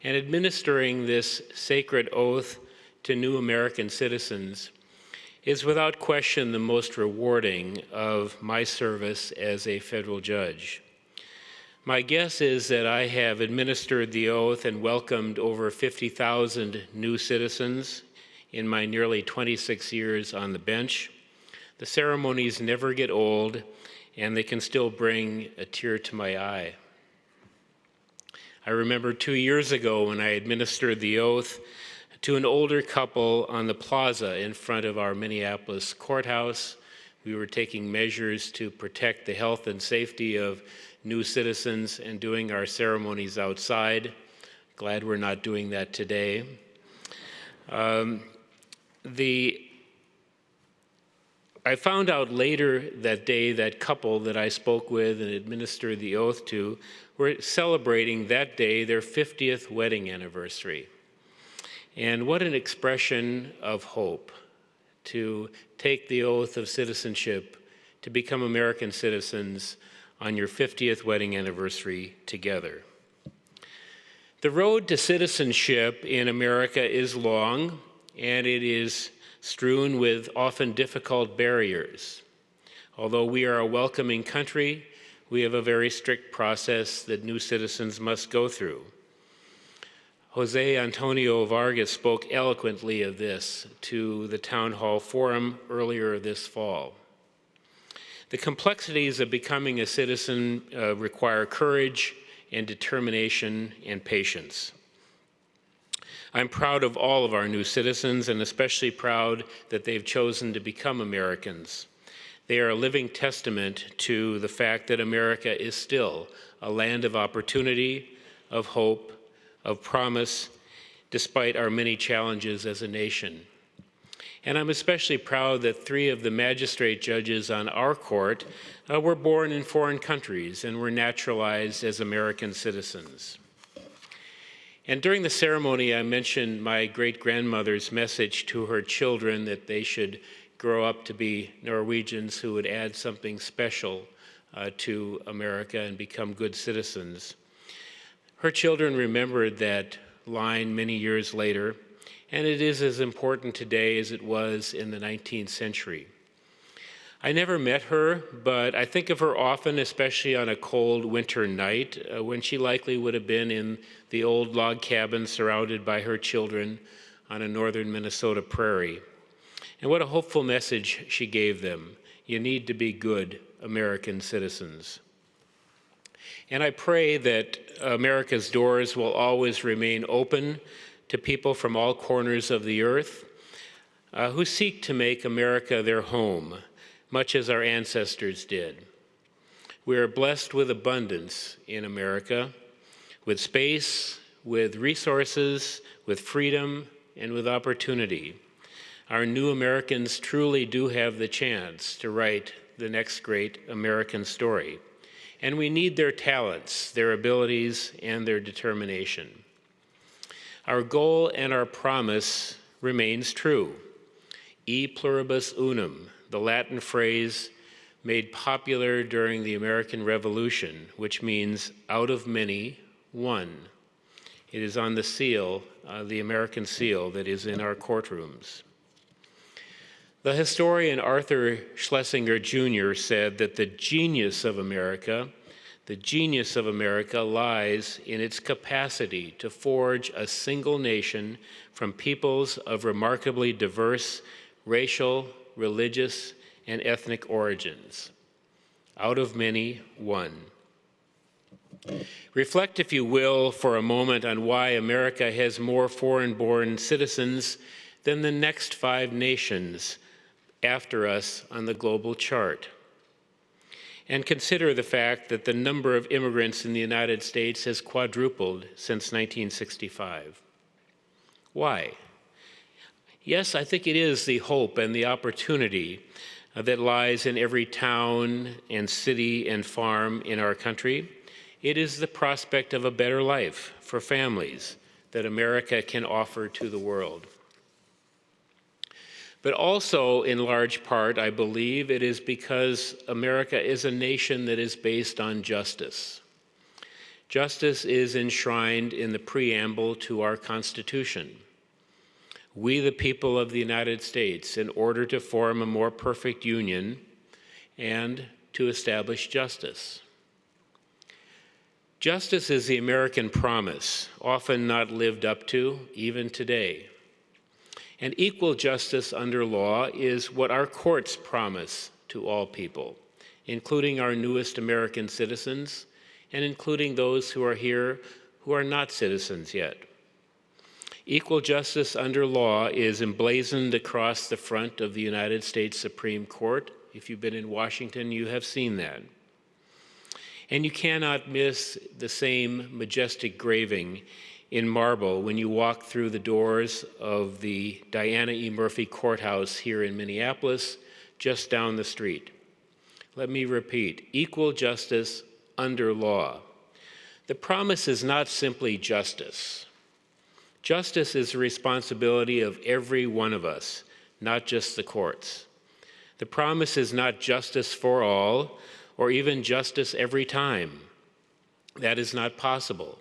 And administering this sacred oath to new American citizens is without question the most rewarding of my service as a federal judge. My guess is that I have administered the oath and welcomed over 50,000 new citizens in my nearly 26 years on the bench. The ceremonies never get old, and they can still bring a tear to my eye. I remember 2 years ago when I administered the oath to an older couple on the plaza in front of our Minneapolis courthouse. We were taking measures to protect the health and safety of new citizens and doing our ceremonies outside. Glad we're not doing that today. I found out later that day that couple that I spoke with and administered the oath to were celebrating that day their 50th wedding anniversary. And what an expression of hope to take the oath of citizenship, to become American citizens on your 50th wedding anniversary together. The road to citizenship in America is long, and it is strewn with often difficult barriers. Although we are a welcoming country, we have a very strict process that new citizens must go through. Jose Antonio Vargas spoke eloquently of this to the Town Hall Forum earlier this fall. The complexities of becoming a citizen require courage and determination and patience. I'm proud of all of our new citizens and especially proud that they've chosen to become Americans. They are a living testament to the fact that America is still a land of opportunity, of hope, of promise, despite our many challenges as a nation. And I'm especially proud that 3 of the magistrate judges on our court were born in foreign countries and were naturalized as American citizens. And during the ceremony, I mentioned my great-grandmother's message to her children that they should grow up to be Norwegians who would add something special to America and become good citizens. Her children remembered that line many years later, and it is as important today as it was in the 19th century. I never met her, but I think of her often, especially on a cold winter night, when she likely would have been in the old log cabin surrounded by her children on a northern Minnesota prairie. And what a hopeful message she gave them. You need to be good American citizens. And I pray that America's doors will always remain open to people from all corners of the earth who seek to make America their home, much as our ancestors did. We are blessed with abundance in America, with space, with resources, with freedom, and with opportunity. Our new Americans truly do have the chance to write the next great American story. And we need their talents, their abilities, and their determination. Our goal and our promise remains true. E pluribus unum, the Latin phrase made popular during the American Revolution, which means out of many, one. It is on the seal, the American seal that is in our courtrooms. The historian Arthur Schlesinger Jr. said that the genius of America lies in its capacity to forge a single nation from peoples of remarkably diverse racial, religious, and ethnic origins. Out of many, one. Reflect, if you will, for a moment on why America has more foreign-born citizens than the next 5 nations after us on the global chart. And consider the fact that the number of immigrants in the United States has quadrupled since 1965. Why? Yes, I think it is the hope and the opportunity that lies in every town and city and farm in our country. It is the prospect of a better life for families that America can offer to the world. But also, in large part, I believe it is because America is a nation that is based on justice. Justice is enshrined in the preamble to our Constitution. We, the people of the United States, in order to form a more perfect union and to establish justice. Justice is the American promise, often not lived up to, even today. And equal justice under law is what our courts promise to all people, including our newest American citizens and including those who are here who are not citizens yet. Equal justice under law is emblazoned across the front of the United States Supreme Court. If you've been in Washington, you have seen that. And you cannot miss the same majestic graving in marble when you walk through the doors of the Diana E. Murphy Courthouse here in Minneapolis, just down the street. Let me repeat, equal justice under law. The promise is not simply justice. Justice is the responsibility of every one of us, not just the courts. The promise is not justice for all, or even justice every time. That is not possible.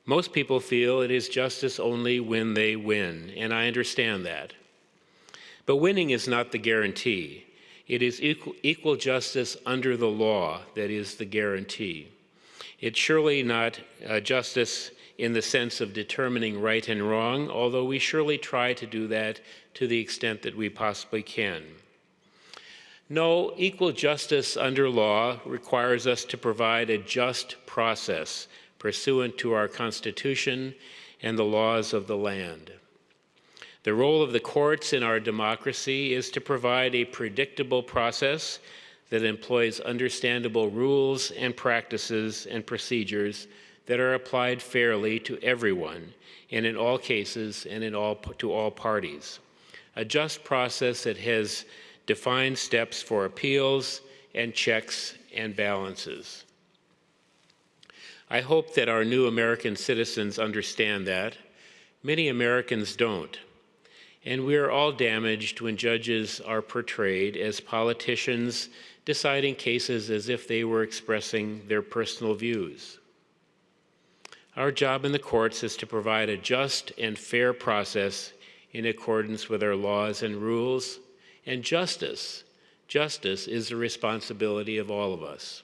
Most people feel it is justice only when they win, and I understand that. But winning is not the guarantee. It is equal justice under the law that is the guarantee. It's surely not justice in the sense of determining right and wrong, although we surely try to do that to the extent that we possibly can. No, equal justice under law requires us to provide a just process pursuant to our Constitution and the laws of the land. The role of the courts in our democracy is to provide a predictable process that employs understandable rules and practices and procedures that are applied fairly to everyone and in all cases and to all parties. A just process that has defined steps for appeals and checks and balances. I hope that our new American citizens understand that. Many Americans don't. And we are all damaged when judges are portrayed as politicians deciding cases as if they were expressing their personal views. Our job in the courts is to provide a just and fair process in accordance with our laws and rules, and justice is the responsibility of all of us.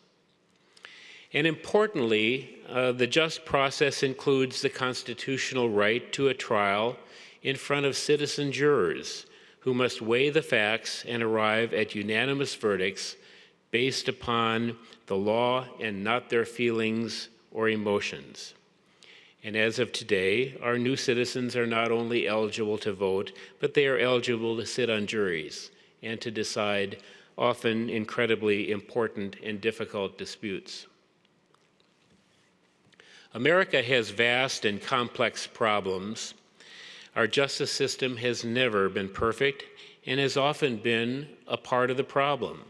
And importantly, the just process includes the constitutional right to a trial in front of citizen jurors who must weigh the facts and arrive at unanimous verdicts based upon the law and not their feelings or emotions. And as of today, our new citizens are not only eligible to vote, but they are eligible to sit on juries and to decide often incredibly important and difficult disputes. America has vast and complex problems. Our justice system has never been perfect and has often been a part of the problem.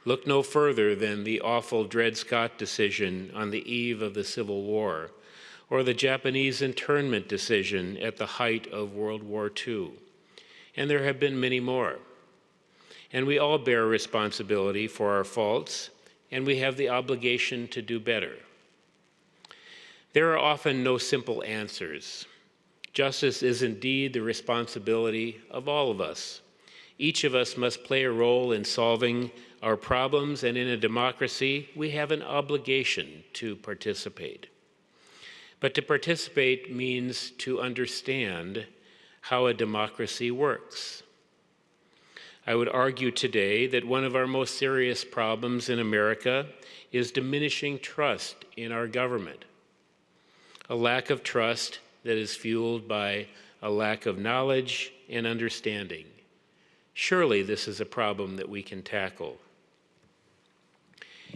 Look no further than the awful Dred Scott decision on the eve of the Civil War, or the Japanese internment decision at the height of World War II. And there have been many more. And we all bear responsibility for our faults, and we have the obligation to do better. There are often no simple answers. Justice is indeed the responsibility of all of us. Each of us must play a role in solving our problems, and in a democracy, we have an obligation to participate. But to participate means to understand how a democracy works. I would argue today that one of our most serious problems in America is diminishing trust in our government. A lack of trust that is fueled by a lack of knowledge and understanding. Surely this is a problem that we can tackle.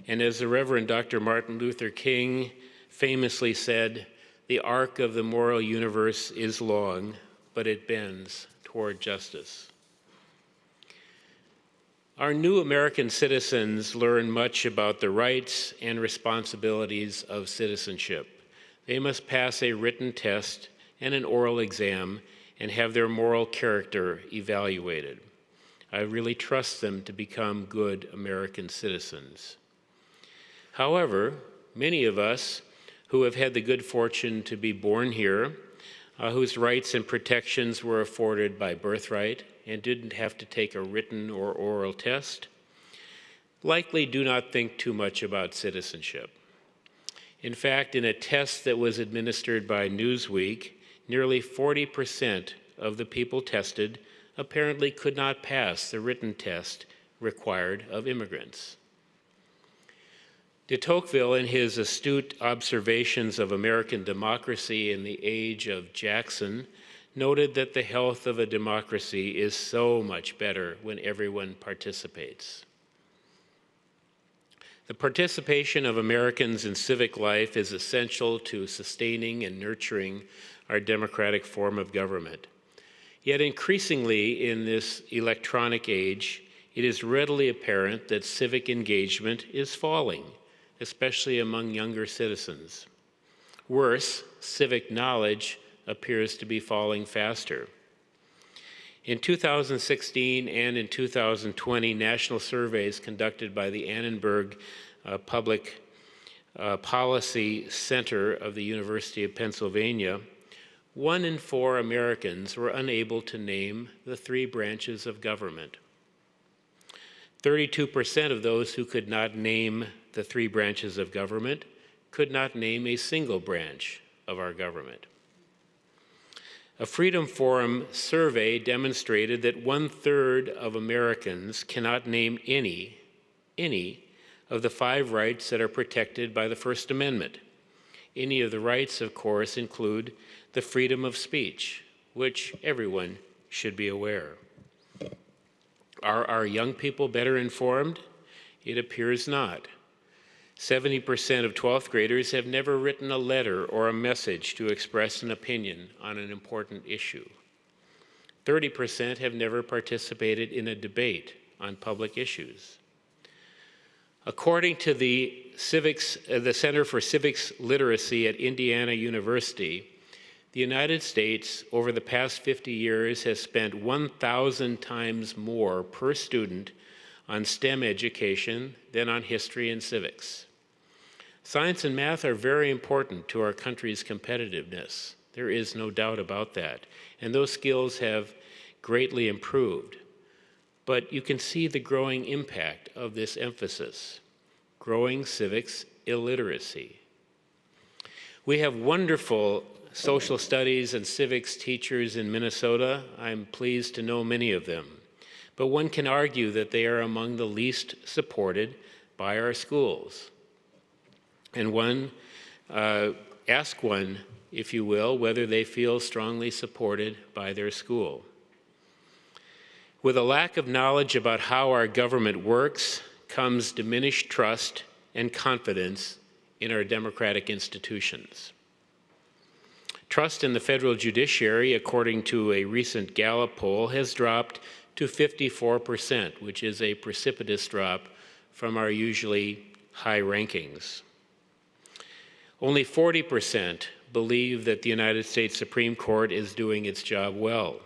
And as the Reverend Dr. Martin Luther King famously said, "The arc of the moral universe is long, but it bends toward justice." Our new American citizens learn much about the rights and responsibilities of citizenship. They must pass a written test and an oral exam and have their moral character evaluated. I really trust them to become good American citizens. However, many of us who have had the good fortune to be born here, whose rights and protections were afforded by birthright and didn't have to take a written or oral test, likely do not think too much about citizenship. In fact, in a test that was administered by Newsweek, nearly 40% of the people tested apparently could not pass the written test required of immigrants. De Tocqueville, in his astute observations of American democracy in the age of Jackson, noted that the health of a democracy is so much better when everyone participates. The participation of Americans in civic life is essential to sustaining and nurturing our democratic form of government. Yet increasingly in this electronic age, it is readily apparent that civic engagement is falling, especially among younger citizens. Worse, civic knowledge appears to be falling faster. In 2016 and in 2020, national surveys conducted by the Annenberg Public Policy Center of the University of Pennsylvania, 1 in 4 Americans were unable to name the 3 branches of government. 32% of those who could not name the 3 branches of government could not name a single branch of our government. A Freedom Forum survey demonstrated that 1/3 of Americans cannot name any of the 5 rights that are protected by the First Amendment. Any of the rights, of course, include the freedom of speech, which everyone should be aware. Are our young people better informed? It appears not. 70% of 12th graders have never written a letter or a message to express an opinion on an important issue. 30% have never participated in a debate on public issues. According to the Center for Civics Literacy at Indiana University, the United States, over the past 50 years, has spent 1,000 times more per student on STEM education than on history and civics. Science and math are very important to our country's competitiveness. There is no doubt about that. And those skills have greatly improved. But you can see the growing impact of this emphasis, growing civics illiteracy. We have wonderful social studies and civics teachers in Minnesota. I'm pleased to know many of them. But one can argue that they are among the least supported by our schools. And ask one, if you will, whether they feel strongly supported by their school. With a lack of knowledge about how our government works comes diminished trust and confidence in our democratic institutions. Trust in the federal judiciary, according to a recent Gallup poll, has dropped to 54%, which is a precipitous drop from our usually high rankings. Only 40% believe that the United States Supreme Court is doing its job well.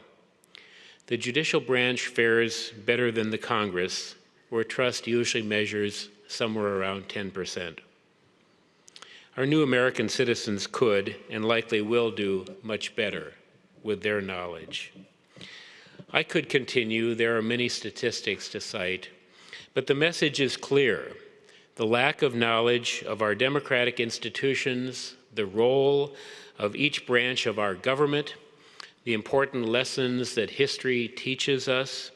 The judicial branch fares better than the Congress, where trust usually measures somewhere around 10%. Our new American citizens could and likely will do much better with their knowledge. I could continue. There are many statistics to cite, but the message is clear. The lack of knowledge of our democratic institutions, the role of each branch of our government, the important lessons that history teaches us,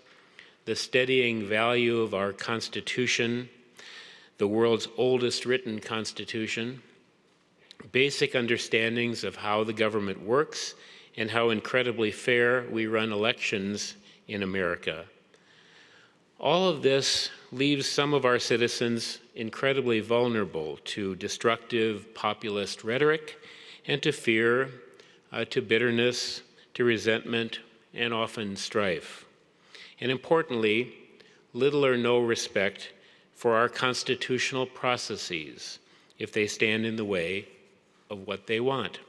the steadying value of our Constitution, the world's oldest written Constitution, basic understandings of how the government works and how incredibly fair we run elections in America. All of this leaves some of our citizens incredibly vulnerable to destructive populist rhetoric and to fear, to bitterness, to resentment, and often strife. And importantly, little or no respect for our constitutional processes if they stand in the way of what they want.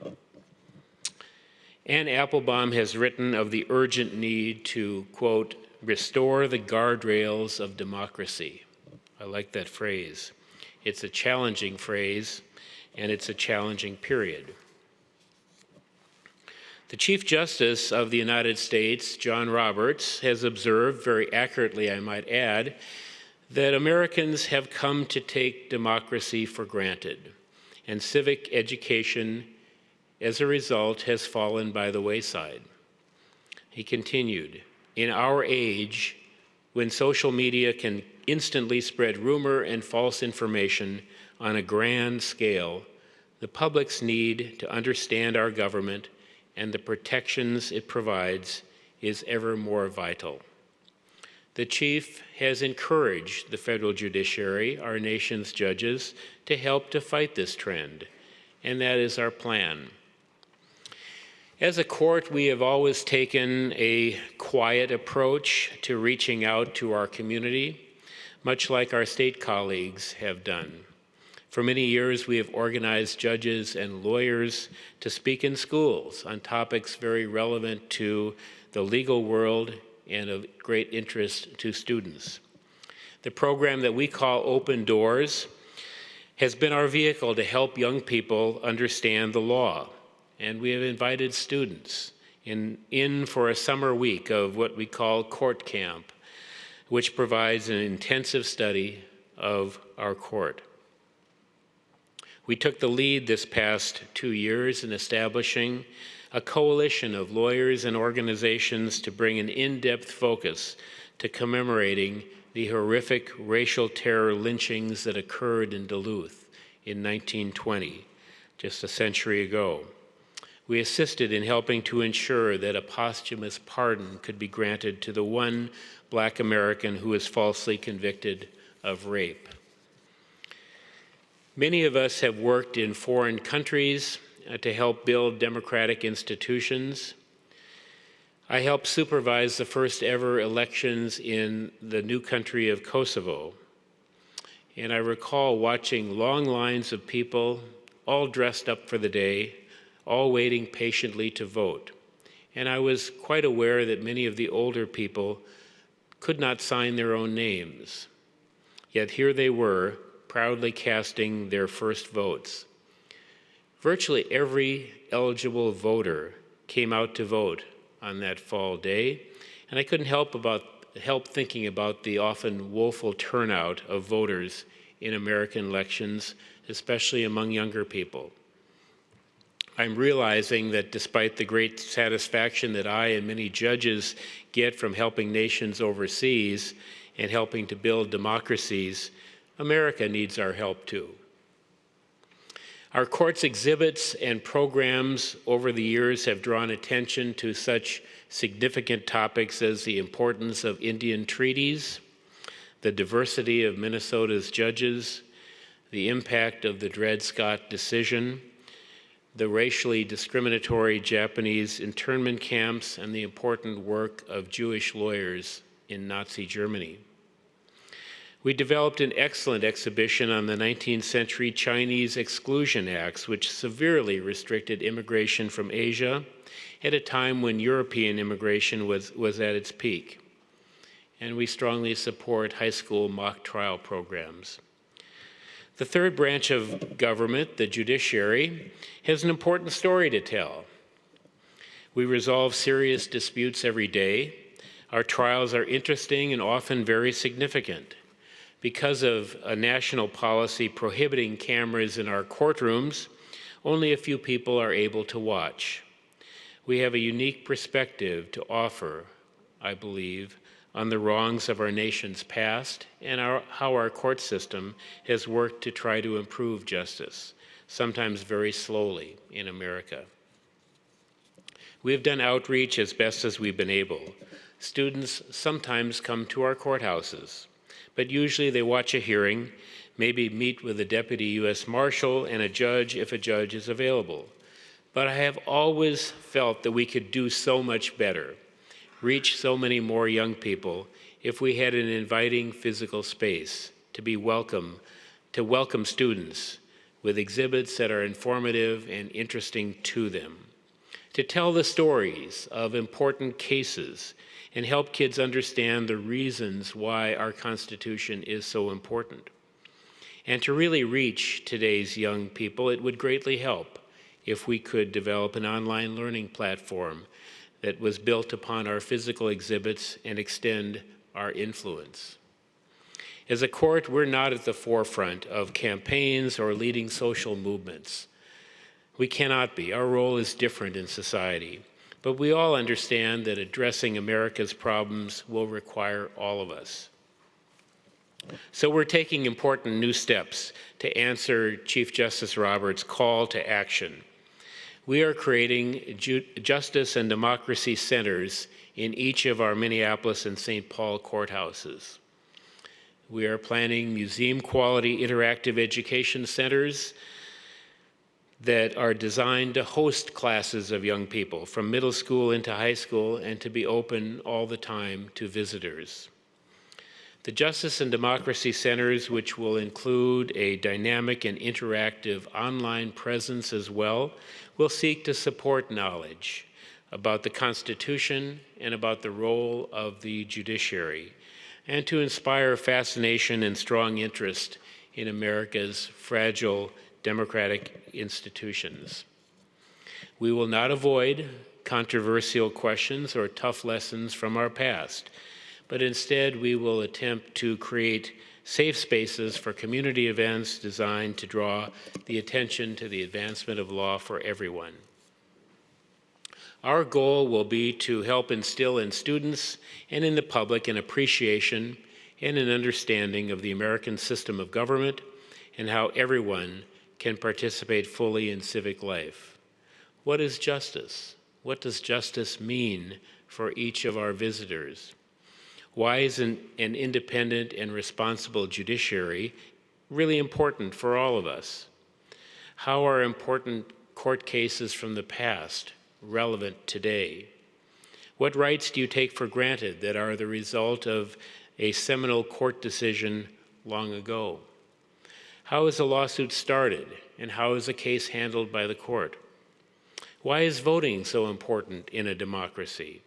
Anne Applebaum has written of the urgent need to, quote, restore the guardrails of democracy. I like that phrase. It's a challenging phrase, and it's a challenging period. The Chief Justice of the United States, John Roberts, has observed, very accurately I might add, that Americans have come to take democracy for granted, and civic education, as a result, has fallen by the wayside. He continued, in our age, when social media can instantly spread rumor and false information on a grand scale, the public's need to understand our government and the protections it provides is ever more vital. The Chief has encouraged the federal judiciary, our nation's judges, to help to fight this trend, and that is our plan. As a court, we have always taken a quiet approach to reaching out to our community, much like our state colleagues have done. For many years, we have organized judges and lawyers to speak in schools on topics very relevant to the legal world and of great interest to students. The program that we call Open Doors has been our vehicle to help young people understand the law. And we have invited students in for a summer week of what we call court camp, which provides an intensive study of our court. We took the lead this past 2 years in establishing a coalition of lawyers and organizations to bring an in-depth focus to commemorating the horrific racial terror lynchings that occurred in Duluth in 1920, just a century ago. We assisted in helping to ensure that a posthumous pardon could be granted to the one Black American who was falsely convicted of rape. Many of us have worked in foreign countries to help build democratic institutions. I helped supervise the first ever elections in the new country of Kosovo. And I recall watching long lines of people, all dressed up for the day, all waiting patiently to vote. And I was quite aware that many of the older people could not sign their own names. Yet here they were, proudly casting their first votes. Virtually every eligible voter came out to vote on that fall day, and I couldn't help thinking about the often woeful turnout of voters in American elections, especially among younger people. I'm realizing that despite the great satisfaction that I and many judges get from helping nations overseas and helping to build democracies, America needs our help too. Our court's exhibits and programs over the years have drawn attention to such significant topics as the importance of Indian treaties, the diversity of Minnesota's judges, the impact of the Dred Scott decision, the racially discriminatory Japanese internment camps, and the important work of Jewish lawyers in Nazi Germany. We developed an excellent exhibition on the 19th century Chinese Exclusion Acts, which severely restricted immigration from Asia at a time when European immigration was at its peak. And we strongly support high school mock trial programs. The third branch of government, the judiciary, has an important story to tell. We resolve serious disputes every day. Our trials are interesting and often very significant. Because of a national policy prohibiting cameras in our courtrooms, only a few people are able to watch. We have a unique perspective to offer, I believe, on the wrongs of our nation's past and how our court system has worked to try to improve justice, sometimes very slowly in America. We have done outreach as best as we've been able. Students sometimes come to our courthouses, but usually they watch a hearing, maybe meet with a deputy U.S. Marshal and a judge if a judge is available. But I have always felt that we could do so much better, reach so many more young people, if we had an inviting physical space to welcome students with exhibits that are informative and interesting to them, to tell the stories of important cases and help kids understand the reasons why our Constitution is so important. And to really reach today's young people, it would greatly help if we could develop an online learning platform that was built upon our physical exhibits and extend our influence. As a court, we're not at the forefront of campaigns or leading social movements. We cannot be. Our role is different in society. But we all understand that addressing America's problems will require all of us. So we're taking important new steps to answer Chief Justice Roberts' call to action. We are creating justice and democracy centers in each of our Minneapolis and St. Paul courthouses. We are planning museum-quality interactive education centers that are designed to host classes of young people from middle school into high school and to be open all the time to visitors. The Justice and Democracy Centers, which will include a dynamic and interactive online presence as well, will seek to support knowledge about the Constitution and about the role of the judiciary, and to inspire fascination and strong interest in America's fragile democratic institutions. We will not avoid controversial questions or tough lessons from our past, but instead we will attempt to create safe spaces for community events designed to draw the attention to the advancement of law for everyone. Our goal will be to help instill in students and in the public an appreciation and an understanding of the American system of government and how everyone can participate fully in civic life. What is justice? What does justice mean for each of our visitors? Why is an independent and responsible judiciary really important for all of us? How are important court cases from the past relevant today? What rights do you take for granted that are the result of a seminal court decision long ago? How is a lawsuit started, and how is a case handled by the court? Why is voting so important in a democracy?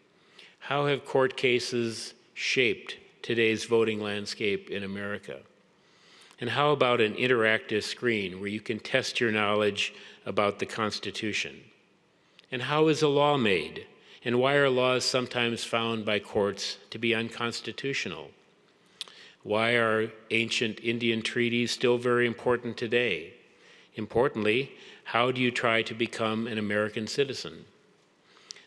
How have court cases shaped today's voting landscape in America? And how about an interactive screen where you can test your knowledge about the Constitution? And how is a law made? And why are laws sometimes found by courts to be unconstitutional? Why are ancient Indian treaties still very important today? Importantly, how do you try to become an American citizen?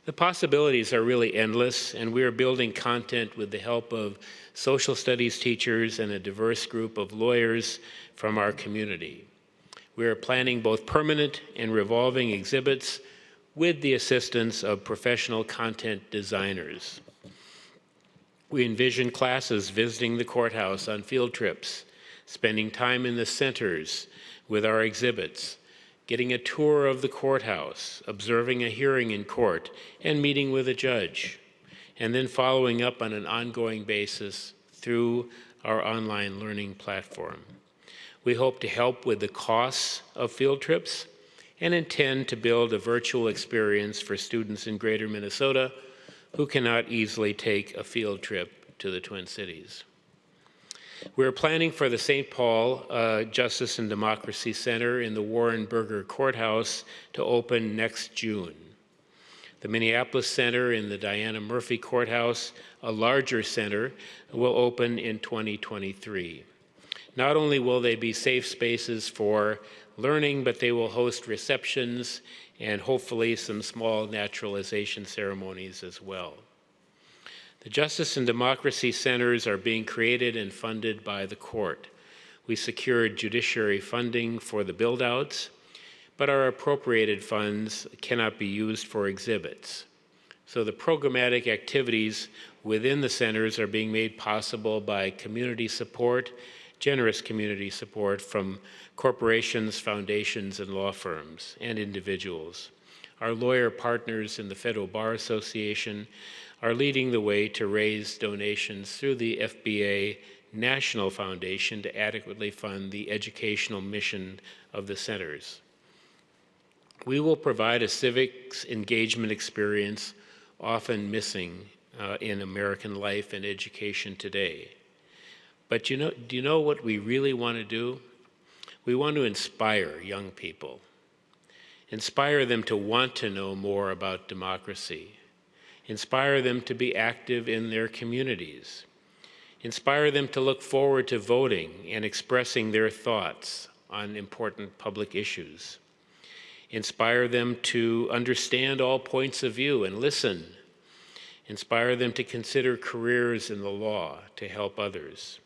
The possibilities are really endless, and we are building content with the help of social studies teachers and a diverse group of lawyers from our community. We are planning both permanent and revolving exhibits with the assistance of professional content designers. We envision classes visiting the courthouse on field trips, spending time in the centers with our exhibits, getting a tour of the courthouse, observing a hearing in court, and meeting with a judge, and then following up on an ongoing basis through our online learning platform. We hope to help with the costs of field trips and intend to build a virtual experience for students in Greater Minnesota who cannot easily take a field trip to the Twin Cities. We're planning for the St. Paul Justice and Democracy Center in the Warren Burger Courthouse to open next June. The Minneapolis Center in the Diana Murphy Courthouse, a larger center, will open in 2023. Not only will they be safe spaces for learning, but they will host receptions and hopefully some small naturalization ceremonies as well. The Justice and Democracy Centers are being created and funded by the court. We secured judiciary funding for the build-outs, but our appropriated funds cannot be used for exhibits. So the programmatic activities within the centers are being made possible by community support, generous community support from corporations, foundations, and law firms, and individuals. Our lawyer partners in the Federal Bar Association are leading the way to raise donations through the FBA National Foundation to adequately fund the educational mission of the centers. We will provide a civics engagement experience often missing in American life and education today. But do you know what we really want to do? We want to inspire young people, inspire them to want to know more about democracy, inspire them to be active in their communities, inspire them to look forward to voting and expressing their thoughts on important public issues, inspire them to understand all points of view and listen, inspire them to consider careers in the law to help others,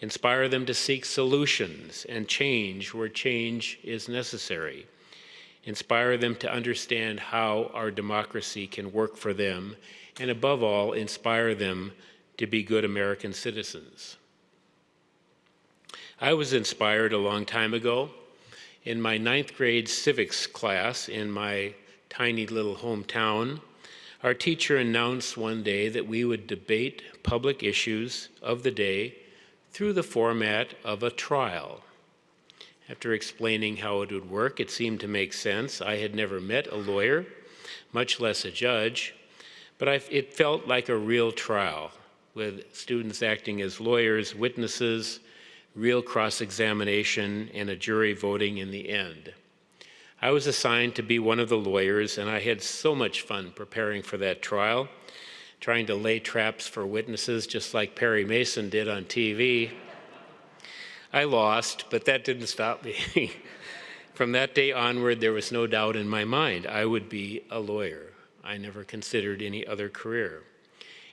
inspire them to seek solutions and change where change is necessary, inspire them to understand how our democracy can work for them, and above all, inspire them to be good American citizens. I was inspired a long time ago. In my 9th grade civics class in my tiny little hometown, our teacher announced one day that we would debate public issues of the day through the format of a trial. After explaining how it would work, it seemed to make sense. I had never met a lawyer, much less a judge, but it felt like a real trial, with students acting as lawyers, witnesses, real cross-examination, and a jury voting in the end. I was assigned to be one of the lawyers, and I had so much fun preparing for that trial, trying to lay traps for witnesses just like Perry Mason did on TV. I lost, but that didn't stop me. From that day onward, there was no doubt in my mind I would be a lawyer. I never considered any other career.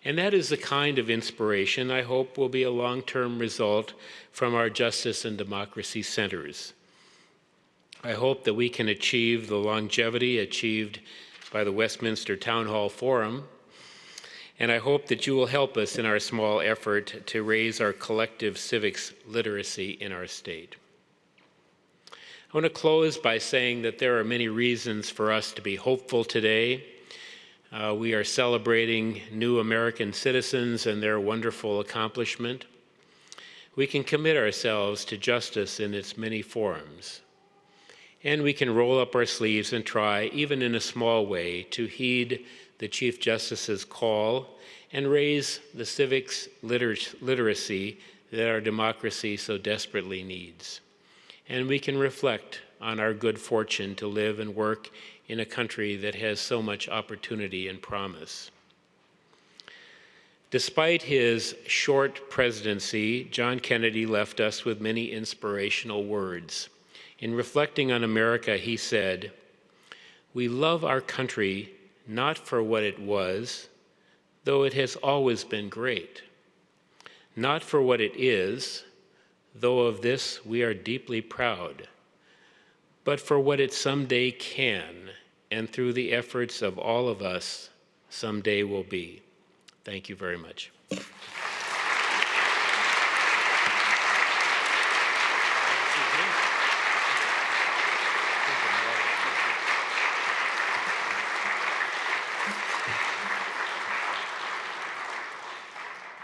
And that is the kind of inspiration I hope will be a long-term result from our justice and democracy centers. I hope that we can achieve the longevity achieved by the Westminster Town Hall Forum, and I hope that you will help us in our small effort to raise our collective civics literacy in our state. I want to close by saying that there are many reasons for us to be hopeful today. We are celebrating new American citizens and their wonderful accomplishment. We can commit ourselves to justice in its many forms. And we can roll up our sleeves and try, even in a small way, to heed the Chief Justice's call and raise the civics literacy that our democracy so desperately needs. And we can reflect on our good fortune to live and work in a country that has so much opportunity and promise. Despite his short presidency, John Kennedy left us with many inspirational words. In reflecting on America, he said, "We love our country not for what it was, though it has always been great, not for what it is, though of this we are deeply proud, but for what it someday can, and through the efforts of all of us, someday will be." Thank you very much.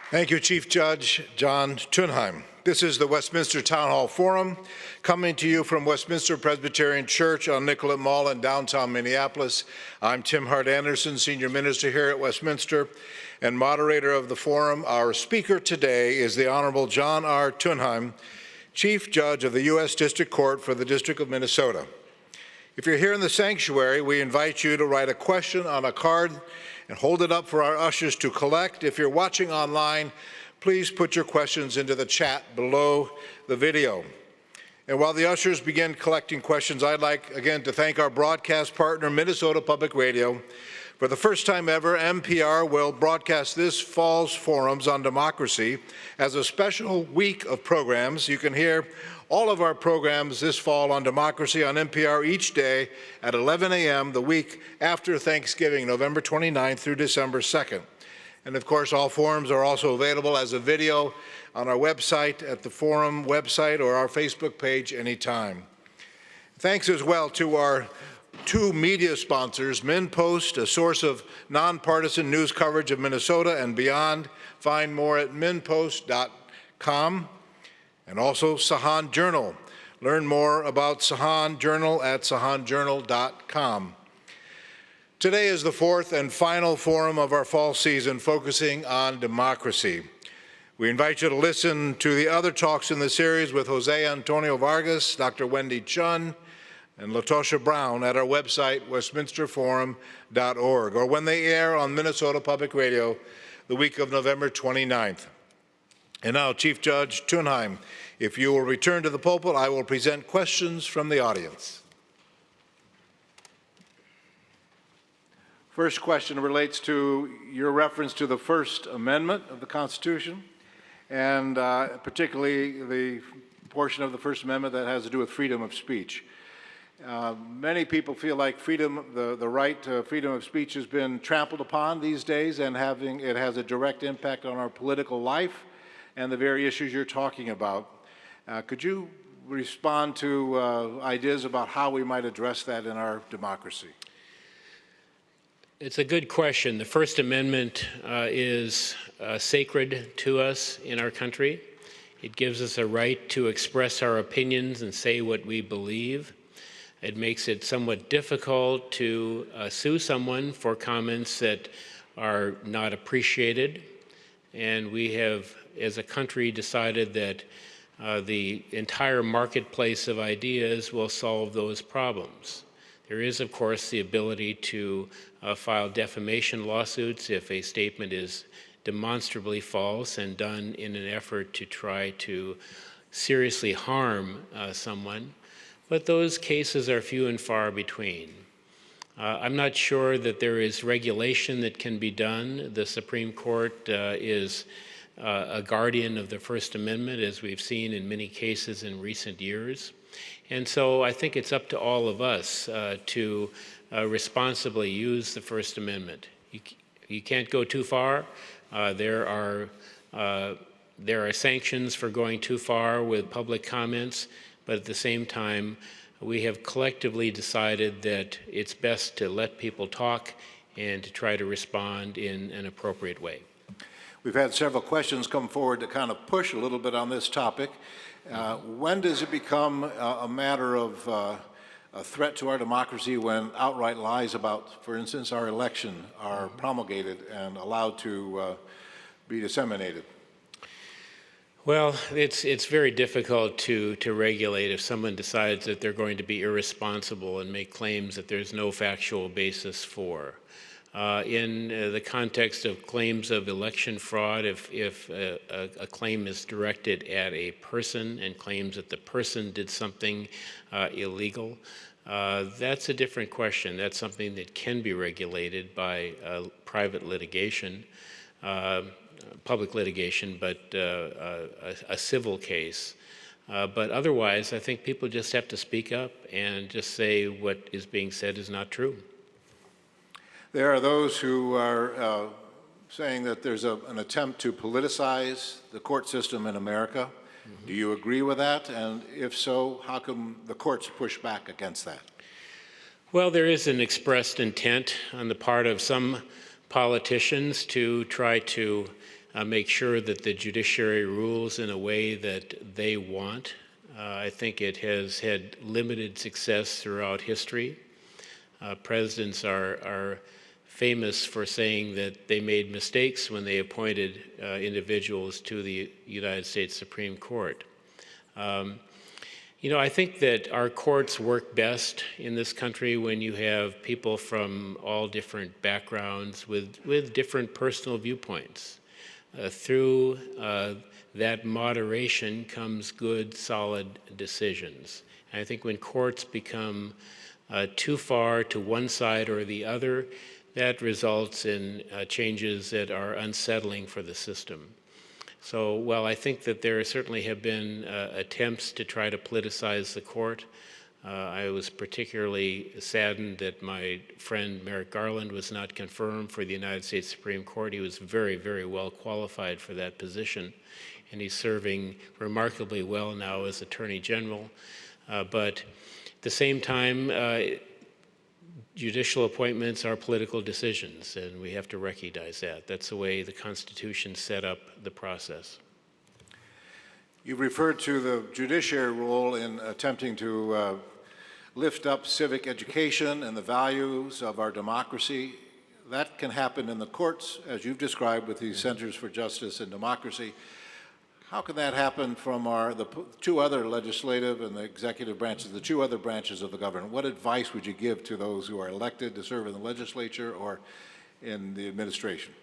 Thank you, Chief Judge John Tunheim. This is the Westminster Town Hall Forum, coming to you from Westminster Presbyterian Church on Nicollet Mall in downtown Minneapolis. I'm Tim Hart Anderson, Senior Minister here at Westminster and moderator of the forum. Our speaker today is the Honorable John R. Tunheim, Chief Judge of the U.S. District Court for the District of Minnesota. If you're here in the sanctuary, we invite you to write a question on a card and hold it up for our ushers to collect. If you're watching online, please put your questions into the chat below the video. And while the ushers begin collecting questions, I'd like again to thank our broadcast partner, Minnesota Public Radio. For the first time ever, NPR will broadcast this fall's forums on democracy as a special week of programs. You can hear all of our programs this fall on democracy on NPR each day at 11 a.m. the week after Thanksgiving, November 29th through December 2nd. And of course, all forums are also available as a video on our website, at the forum website, or our Facebook page anytime. Thanks as well to our two media sponsors, MinnPost, a source of nonpartisan news coverage of Minnesota and beyond. Find more at minnpost.com. And also Sahan Journal. Learn more about Sahan Journal at sahanjournal.com. Today is the fourth and final forum of our fall season focusing on democracy. We invite you to listen to the other talks in the series with Jose Antonio Vargas, Dr. Wendy Chun, and Latosha Brown at our website, westminsterforum.org, or when they air on Minnesota Public Radio the week of November 29th. And now, Chief Judge Tunheim, if you will return to the pulpit, I will present questions from the audience. First question relates to your reference to the First Amendment of the Constitution, and particularly the portion of the First Amendment that has to do with freedom of speech. Many people feel like the right to freedom of speech has been trampled upon these days, and it has a direct impact on our political life and the very issues you're talking about. Could you respond to ideas about how we might address that in our democracy? It's a good question. The First Amendment is sacred to us in our country. It gives us a right to express our opinions and say what we believe. It makes it somewhat difficult to sue someone for comments that are not appreciated. And we have, as a country, decided that the entire marketplace of ideas will solve those problems. There is, of course, the ability to file defamation lawsuits if a statement is demonstrably false and done in an effort to try to seriously harm someone, but those cases are few and far between. I'm not sure that there is regulation that can be done. The Supreme Court is a guardian of the First Amendment, as we've seen in many cases in recent years. And so I think it's up to all of us to responsibly use the First Amendment. You can't go too far. There are sanctions for going too far with public comments, but at the same time, we have collectively decided that it's best to let people talk and to try to respond in an appropriate way. We've had several questions come forward to kind of push a little bit on this topic. When does it become a matter of a threat to our democracy when outright lies about, for instance, our election are promulgated and allowed to be disseminated? Well, it's very difficult to regulate if someone decides that they're going to be irresponsible and make claims that there's no factual basis for. In the context of claims of election fraud, if a claim is directed at a person and claims that the person did something illegal, that's a different question. That's something that can be regulated by private litigation, public litigation, but a civil case. But otherwise, I think people just have to speak up and just say what is being said is not true. There are those who are saying that there's an attempt to politicize the court system in America. Mm-hmm. Do you agree with that? And if so, how come the courts push back against that? Well, there is an expressed intent on the part of some politicians to try to make sure that the judiciary rules in a way that they want. I think it has had limited success throughout history. Presidents are famous for saying that they made mistakes when they appointed individuals to the United States Supreme Court. I think that our courts work best in this country when you have people from all different backgrounds with different personal viewpoints. Through that moderation comes good, solid decisions. And I think when courts become too far to one side or the other, that results in changes that are unsettling for the system. So while I think that there certainly have been attempts to try to politicize the court, I was particularly saddened that my friend Merrick Garland was not confirmed for the United States Supreme Court. He was very, very well qualified for that position, and he's serving remarkably well now as Attorney General. But at the same time, judicial appointments are political decisions, and we have to recognize that. That's the way the Constitution set up the process. You referred to the judiciary role in attempting to lift up civic education and the values of our democracy. That can happen in the courts, as you've described, with the Centers for Justice and Democracy. How can that happen from the two other legislative and the executive branches, the two other branches of the government? What advice would you give to those who are elected to serve in the legislature or in the administration?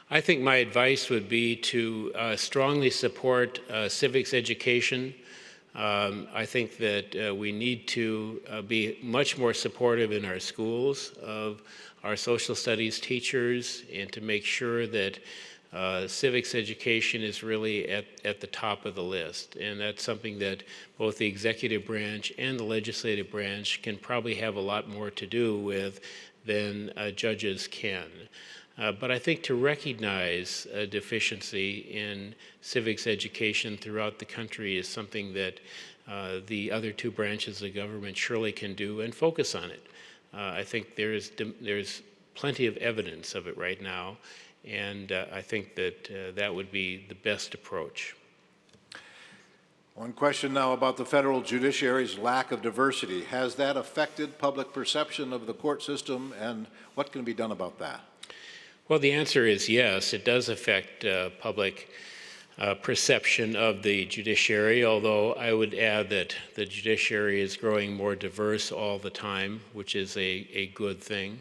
I think my advice would be to strongly support civics education. I think that we need to be much more supportive in our schools of our social studies teachers, and to make sure that civics education is really at the top of the list. And that's something that both the executive branch and the legislative branch can probably have a lot more to do with than judges can. But I think to recognize a deficiency in civics education throughout the country is something that the other two branches of government surely can do, and focus on it. I think there's plenty of evidence of it right now, and I think that that would be the best approach. One question now about the federal judiciary's lack of diversity. Has that affected public perception of the court system, and what can be done about that? Well, the answer is yes. It does affect public perception of the judiciary, although I would add that the judiciary is growing more diverse all the time, which is a good thing.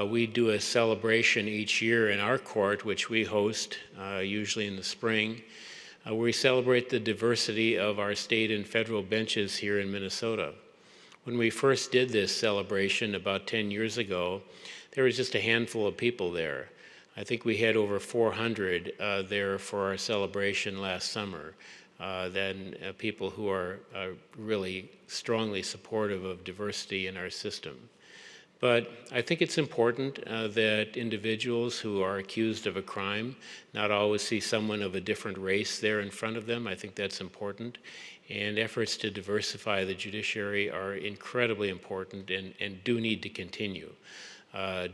We do a celebration each year in our court, which we host, usually in the spring, where we celebrate the diversity of our state and federal benches here in Minnesota. When we first did this celebration about 10 years ago, there was just a handful of people there. I think we had over 400 there for our celebration last summer. Then people who are really strongly supportive of diversity in our system. But I think it's important that individuals who are accused of a crime not always see someone of a different race there in front of them. I think that's important. And efforts to diversify the judiciary are incredibly important and do need to continue.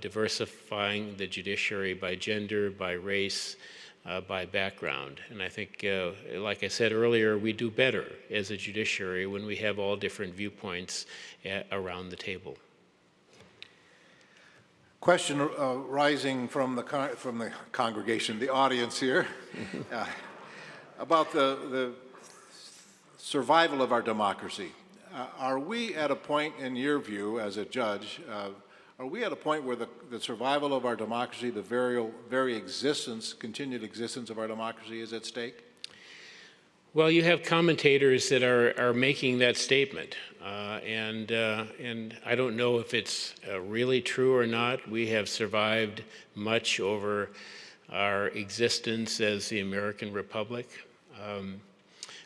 Diversifying the judiciary by gender, by race, by background. And I think, like I said earlier, we do better as a judiciary when we have all different viewpoints around the table. Question rising from the congregation, the audience here, about the survival of our democracy. Are we at a point, in your view as a judge, are we at a point where the survival of our democracy, the very existence, continued existence of our democracy is at stake? Well, you have commentators that are making that statement, and I don't know if it's really true or not. We have survived much over our existence as the American Republic.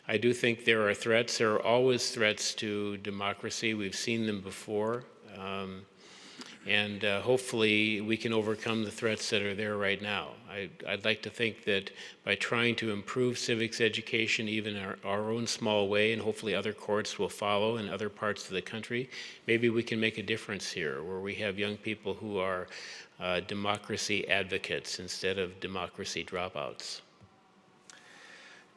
I do think there are threats. There are always threats to democracy. We've seen them before. And hopefully we can overcome the threats that are there right now. I'd like to think that by trying to improve civics education, even our own small way, and hopefully other courts will follow in other parts of the country, maybe we can make a difference here, where we have young people who are democracy advocates instead of democracy dropouts.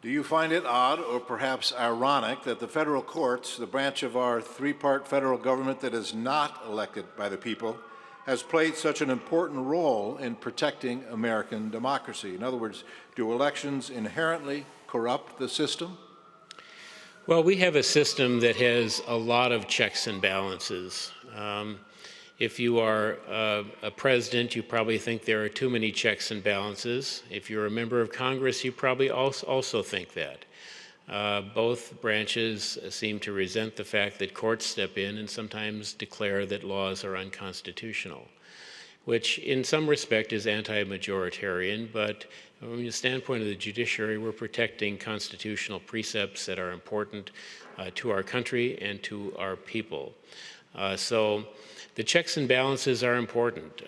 Do you find it odd or perhaps ironic that the federal courts, the branch of our three-part federal government that is not elected by the people, has played such an important role in protecting American democracy? In other words, do elections inherently corrupt the system? Well, we have a system that has a lot of checks and balances. If you are a president, you probably think there are too many checks and balances. If you're a member of Congress, you probably also think that. Both branches seem to resent the fact that courts step in and sometimes declare that laws are unconstitutional, which in some respect is anti-majoritarian, but from the standpoint of the judiciary, we're protecting constitutional precepts that are important to our country and to our people. So the checks and balances are important.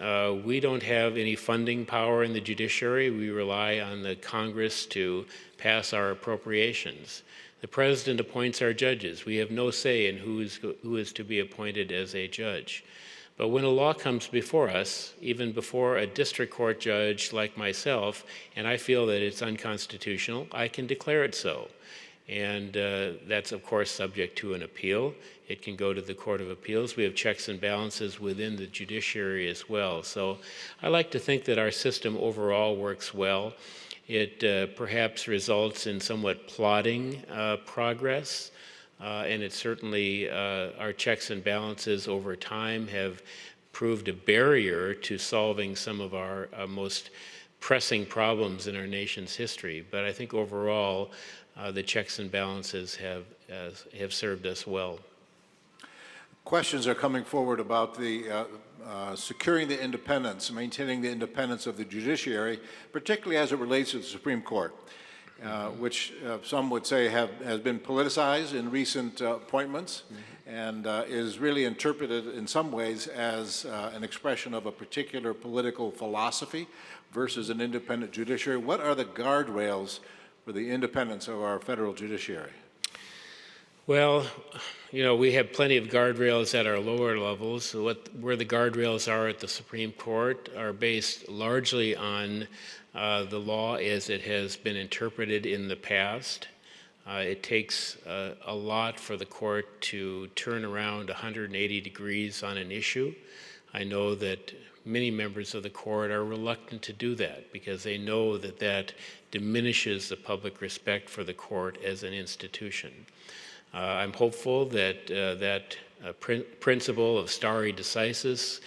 We don't have any funding power in the judiciary. We rely on the Congress to pass our appropriations. The president appoints our judges. We have no say in who is to be appointed as a judge. But when a law comes before us, even before a district court judge like myself, and I feel that it's unconstitutional, I can declare it so. And that's, of course, subject to an appeal. It can go to the Court of Appeals. We have checks and balances within the judiciary as well. So I like to think that our system overall works well. It perhaps results in somewhat plodding progress, and it certainly, our checks and balances over time have proved a barrier to solving some of our most pressing problems in our nation's history. But I think overall, the checks and balances have served us well. Questions are coming forward about the securing the independence, maintaining the independence of the judiciary, particularly as it relates to the Supreme Court, which some would say has been politicized in recent appointments, and is really interpreted in some ways as an expression of a particular political philosophy versus an independent judiciary. What are the guardrails for the independence of our federal judiciary? Well, you know, we have plenty of guardrails at our lower levels. Where the guardrails are at the Supreme Court are based largely on the law as it has been interpreted in the past. It takes a lot for the court to turn around 180 degrees on an issue. I know that many members of the court are reluctant to do that because they know that that diminishes the public respect for the court as an institution. I'm hopeful that principle of stare decisis,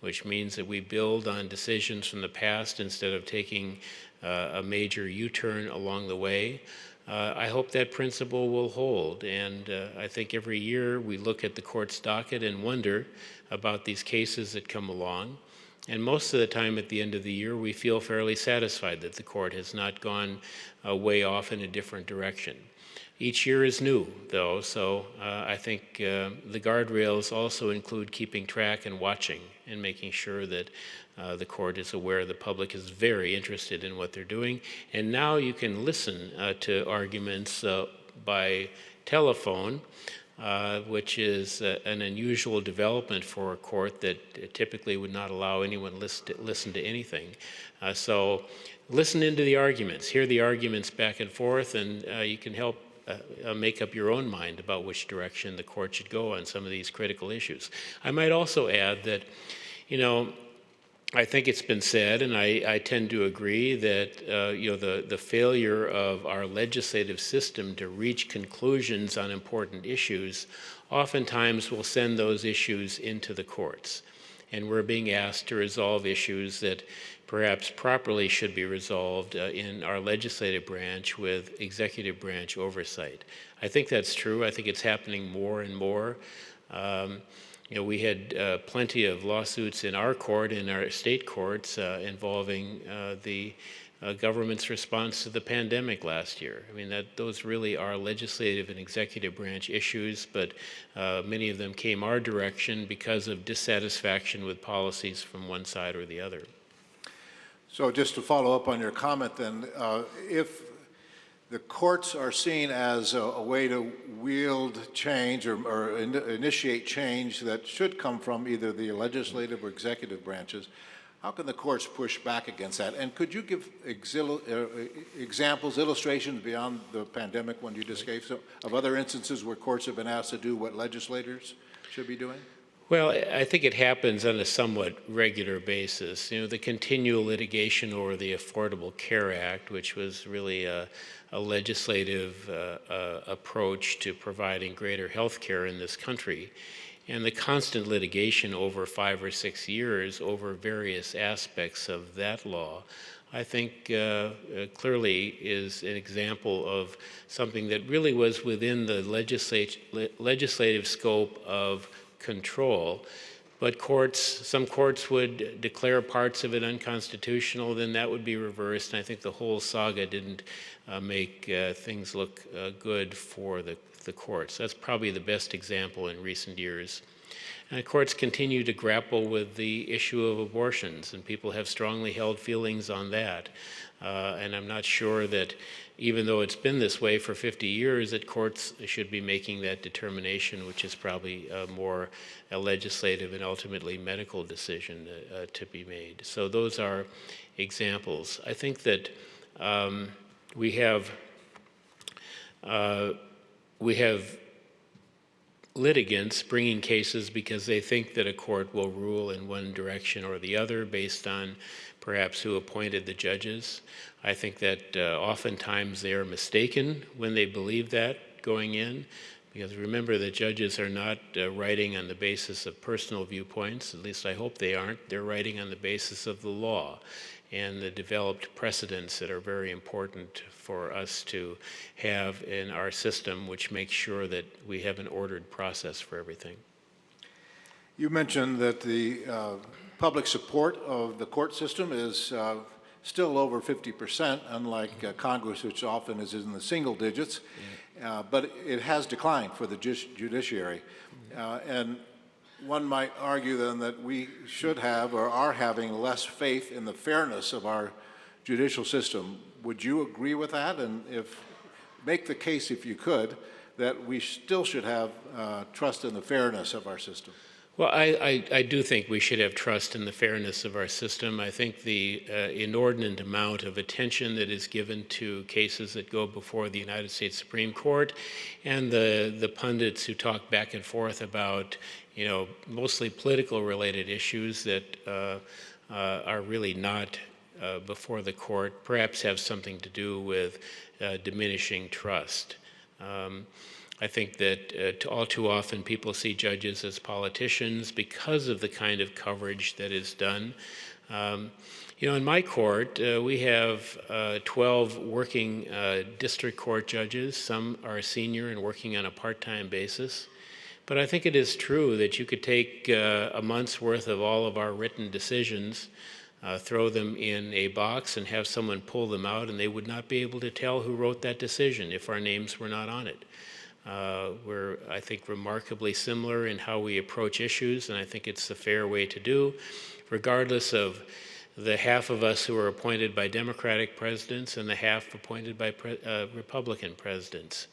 which means that we build on decisions from the past instead of taking a major U-turn along the way, I hope that principle will hold. And I think every year we look at the court's docket and wonder about these cases that come along. And most of the time at the end of the year, we feel fairly satisfied that the court has not gone way off in a different direction. Each year is new, though, so I think the guardrails also include keeping track and watching and making sure that the court is aware the public is very interested in what they're doing. And now you can listen to arguments by telephone, which is an unusual development for a court that typically would not allow anyone listen to anything. So listen into the arguments, hear the arguments back and forth, and you can help make up your own mind about which direction the court should go on some of these critical issues. I might also add that, you know, I think it's been said, and I tend to agree, that you know, the failure of our legislative system to reach conclusions on important issues oftentimes will send those issues into the courts. And we're being asked to resolve issues that perhaps properly should be resolved in our legislative branch with executive branch oversight. I think that's true. I think it's happening more and more. You know, we had plenty of lawsuits in our court, in our state courts, involving the government's response to the pandemic last year. I mean, those really are legislative and executive branch issues, but many of them came our direction because of dissatisfaction with policies from one side or the other. So just to follow up on your comment then, if the courts are seen as a way to wield change or initiate change that should come from either the legislative or executive branches, how can the courts push back against that? And could you give examples, illustrations beyond the pandemic one you just gave, so, of other instances where courts have been asked to do what legislators should be doing? Well, I think it happens on a somewhat regular basis. You know, the continual litigation over the Affordable Care Act, which was really a legislative approach to providing greater health care in this country, and the constant litigation over 5 or 6 years over various aspects of that law, I think clearly is an example of something that really was within the legislative scope of control. But some courts would declare parts of it unconstitutional, then that would be reversed. And I think the whole saga didn't make things look good for the the courts. That's probably the best example in recent years. And courts continue to grapple with the issue of abortions, and people have strongly held feelings on that. And I'm not sure that, even though it's been this way for 50 years, that courts should be making that determination, which is probably more a legislative and ultimately medical decision to be made. So those are examples. I think that we have litigants bringing cases because they think that a court will rule in one direction or the other based on perhaps who appointed the judges. I think that oftentimes they are mistaken when they believe that going in, because remember that judges are not writing on the basis of personal viewpoints, at least I hope they aren't. They're writing on the basis of the law and the developed precedents that are very important for us to have in our system, which makes sure that we have an ordered process for everything. You mentioned that the public support of the court system is still over 50%, unlike Congress, which often is in the single digits, but it has declined for the judiciary. And one might argue then that we should have or are having less faith in the fairness of our judicial system. Would you agree with that? And make the case, if you could, that we still should have trust in the fairness of our system. Well, I do think we should have trust in the fairness of our system. I think the inordinate amount of attention that is given to cases that go before the United States Supreme Court and the pundits who talk back and forth about, mostly political related issues that are really not before the court, perhaps have something to do with diminishing trust. I think that all too often people see judges as politicians because of the kind of coverage that is done. In my court, we have 12 working district court judges. Some are senior and working on a part-time basis. But I think it is true that you could take a month's worth of all of our written decisions, throw them in a box and have someone pull them out, and they would not be able to tell who wrote that decision if our names were not on it. We're, I think, remarkably similar in how we approach issues, and I think it's the fair way to do, regardless of the half of us who are appointed by Democratic presidents and the half appointed by Republican presidents.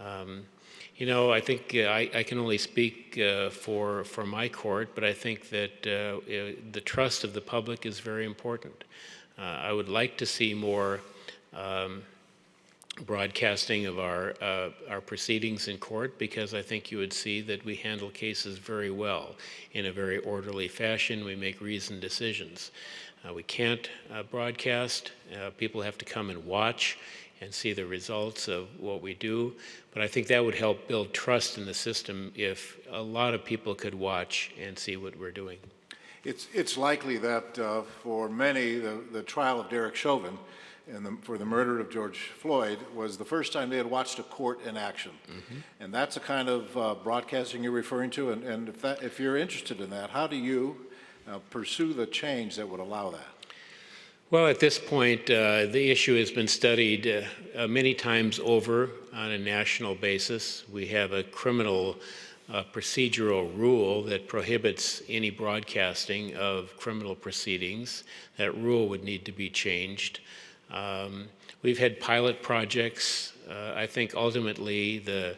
I think I can only speak for my court, but I think that the trust of the public is very important. I would like to see more broadcasting of our proceedings in court, because I think you would see that we handle cases very well in a very orderly fashion. We make reasoned decisions. We can't broadcast. People have to come and watch and see the results of what we do. But I think that would help build trust in the system if a lot of people could watch and see what we're doing. It's likely that for many, the trial of Derek Chauvin for the murder of George Floyd was the first time they had watched a court in action. Mm-hmm. And that's the kind of broadcasting you're referring to. And if you're interested in that, how do you pursue the change that would allow that? Well, at this point, the issue has been studied many times over on a national basis. We have a criminal procedural rule that prohibits any broadcasting of criminal proceedings. That rule would need to be changed. We've had pilot projects. I think ultimately the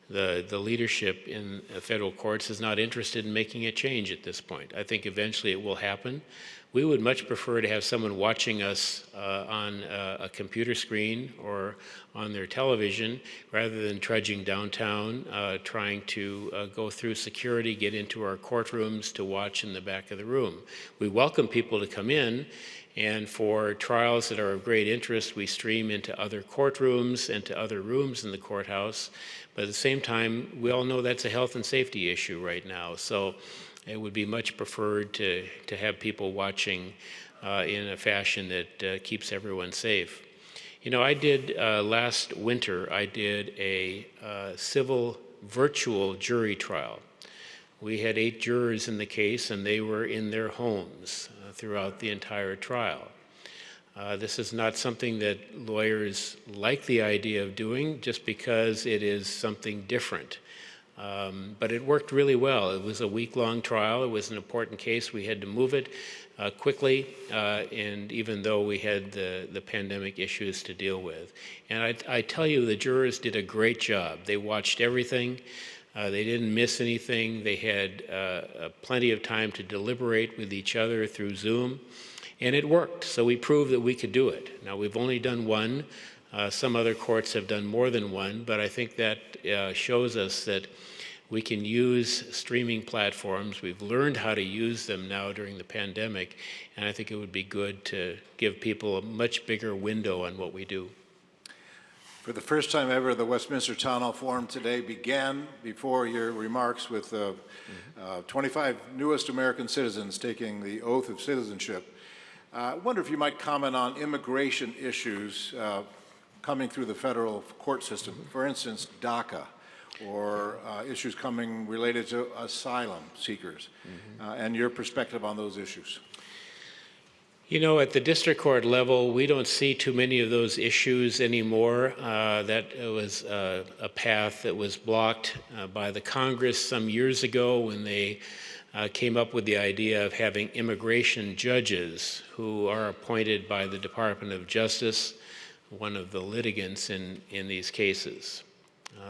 leadership in federal courts is not interested in making a change at this point. I think eventually it will happen. We would much prefer to have someone watching us on a computer screen or on their television rather than trudging downtown, trying to go through security, get into our courtrooms to watch in the back of the room. We welcome people to come in, and for trials that are of great interest, we stream into other courtrooms and to other rooms in the courthouse. But at the same time, we all know that's a health and safety issue right now. So it would be much preferred to have people watching in a fashion that keeps everyone safe. I did last winter, I did a civil virtual jury trial. We had 8 jurors in the case, and they were in their homes throughout the entire trial. This is not something that lawyers like the idea of doing just because it is something different. But it worked really well. It was a week-long trial. It was an important case. We had to move it quickly, and even though we had the pandemic issues to deal with. And I tell you, the jurors did a great job. They watched everything. They didn't miss anything. They had plenty of time to deliberate with each other through Zoom, and it worked. So we proved that we could do it. Now, we've only done one. Some other courts have done more than one, but I think that shows us that we can use streaming platforms. We've learned how to use them now during the pandemic, and I think it would be good to give people a much bigger window on what we do. For the first time ever, the Westminster Town Hall Forum today began before your remarks with 25 newest American citizens taking the Oath of Citizenship. I wonder if you might comment on immigration issues coming through the federal court system. For instance, DACA, or issues coming related to asylum seekers, and your perspective on those issues. You know, at the district court level, we don't see too many of those issues anymore. That was a path that was blocked by the Congress some years ago when they came up with the idea of having immigration judges who are appointed by the Department of Justice, one of the litigants in these cases.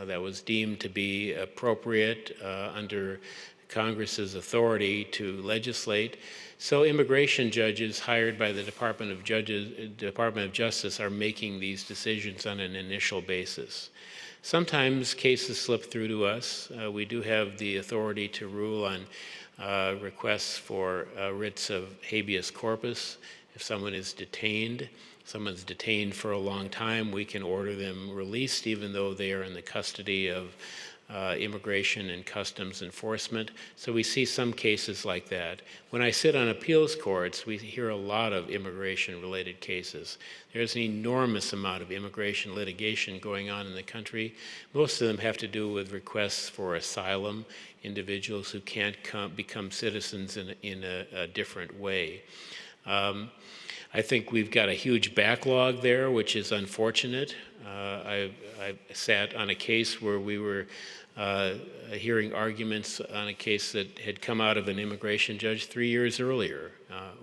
That was deemed to be appropriate under Congress's authority to legislate. So immigration judges hired by the Department of Justice are making these decisions on an initial basis. Sometimes cases slip through to us. We do have the authority to rule on requests for writs of habeas corpus. If someone is detained, someone's detained for a long time, we can order them released even though they are in the custody of Immigration and Customs Enforcement. So we see some cases like that. When I sit on appeals courts, we hear a lot of immigration-related cases. There's an enormous amount of immigration litigation going on in the country. Most of them have to do with requests for asylum, individuals who can't become citizens in a different way. I think we've got a huge backlog there, which is unfortunate. I sat on a case where we were hearing arguments on a case that had come out of an immigration judge 3 years earlier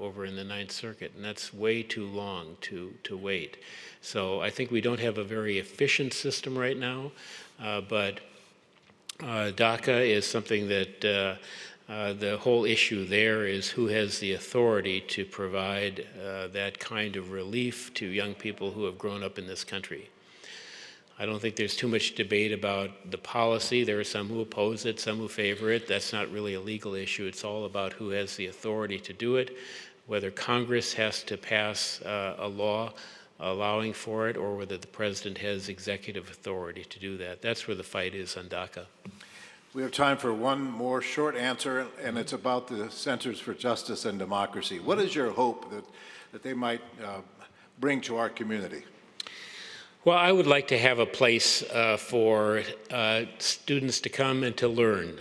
over in the Ninth Circuit, and that's way too long to wait. So I think we don't have a very efficient system right now, but DACA is something that the whole issue there is who has the authority to provide that kind of relief to young people who have grown up in this country. I don't think there's too much debate about the policy. There are some who oppose it, some who favor it. That's not really a legal issue. It's all about who has the authority to do it, whether Congress has to pass a law allowing for it, or whether the president has executive authority to do that. That's where the fight is on DACA. We have time for one more short answer, and it's about the Centers for Justice and Democracy. What is your hope that they might bring to our community? Well, I would like to have a place for students to come and to learn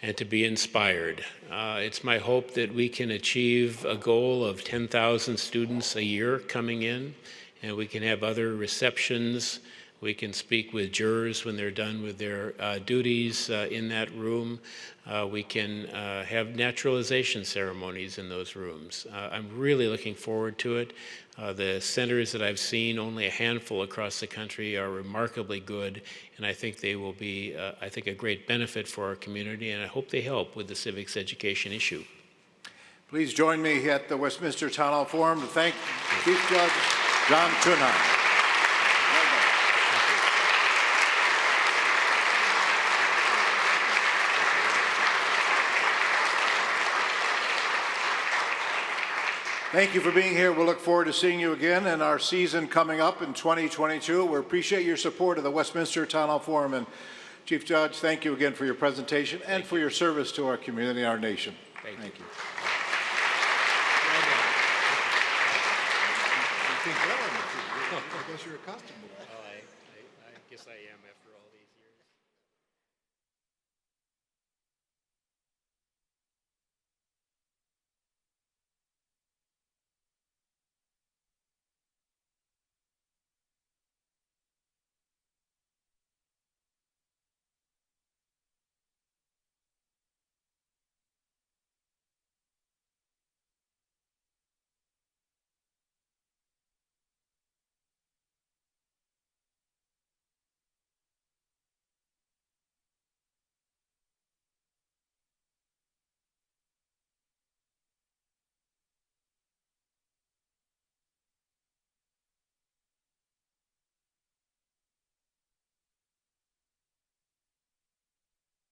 and to be inspired. It's my hope that we can achieve a goal of 10,000 students a year coming in, and we can have other receptions. We can speak with jurors when they're done with their duties in that room. We can have naturalization ceremonies in those rooms. I'm really looking forward to it. The centers that I've seen, only a handful across the country, are remarkably good, and I think they will be, a great benefit for our community, and I hope they help with the civics education issue. Please join me at the Westminster Town Hall Forum to thank Chief Judge John Tunheim. Thank you for being here. We'll look forward to seeing you again in our season coming up in 2022. We appreciate your support of the Westminster Town Hall Forum. And Chief Judge, thank you again for your presentation and for your service to our community and our nation. Thank you. I guess you're accustomed to it. I guess I am.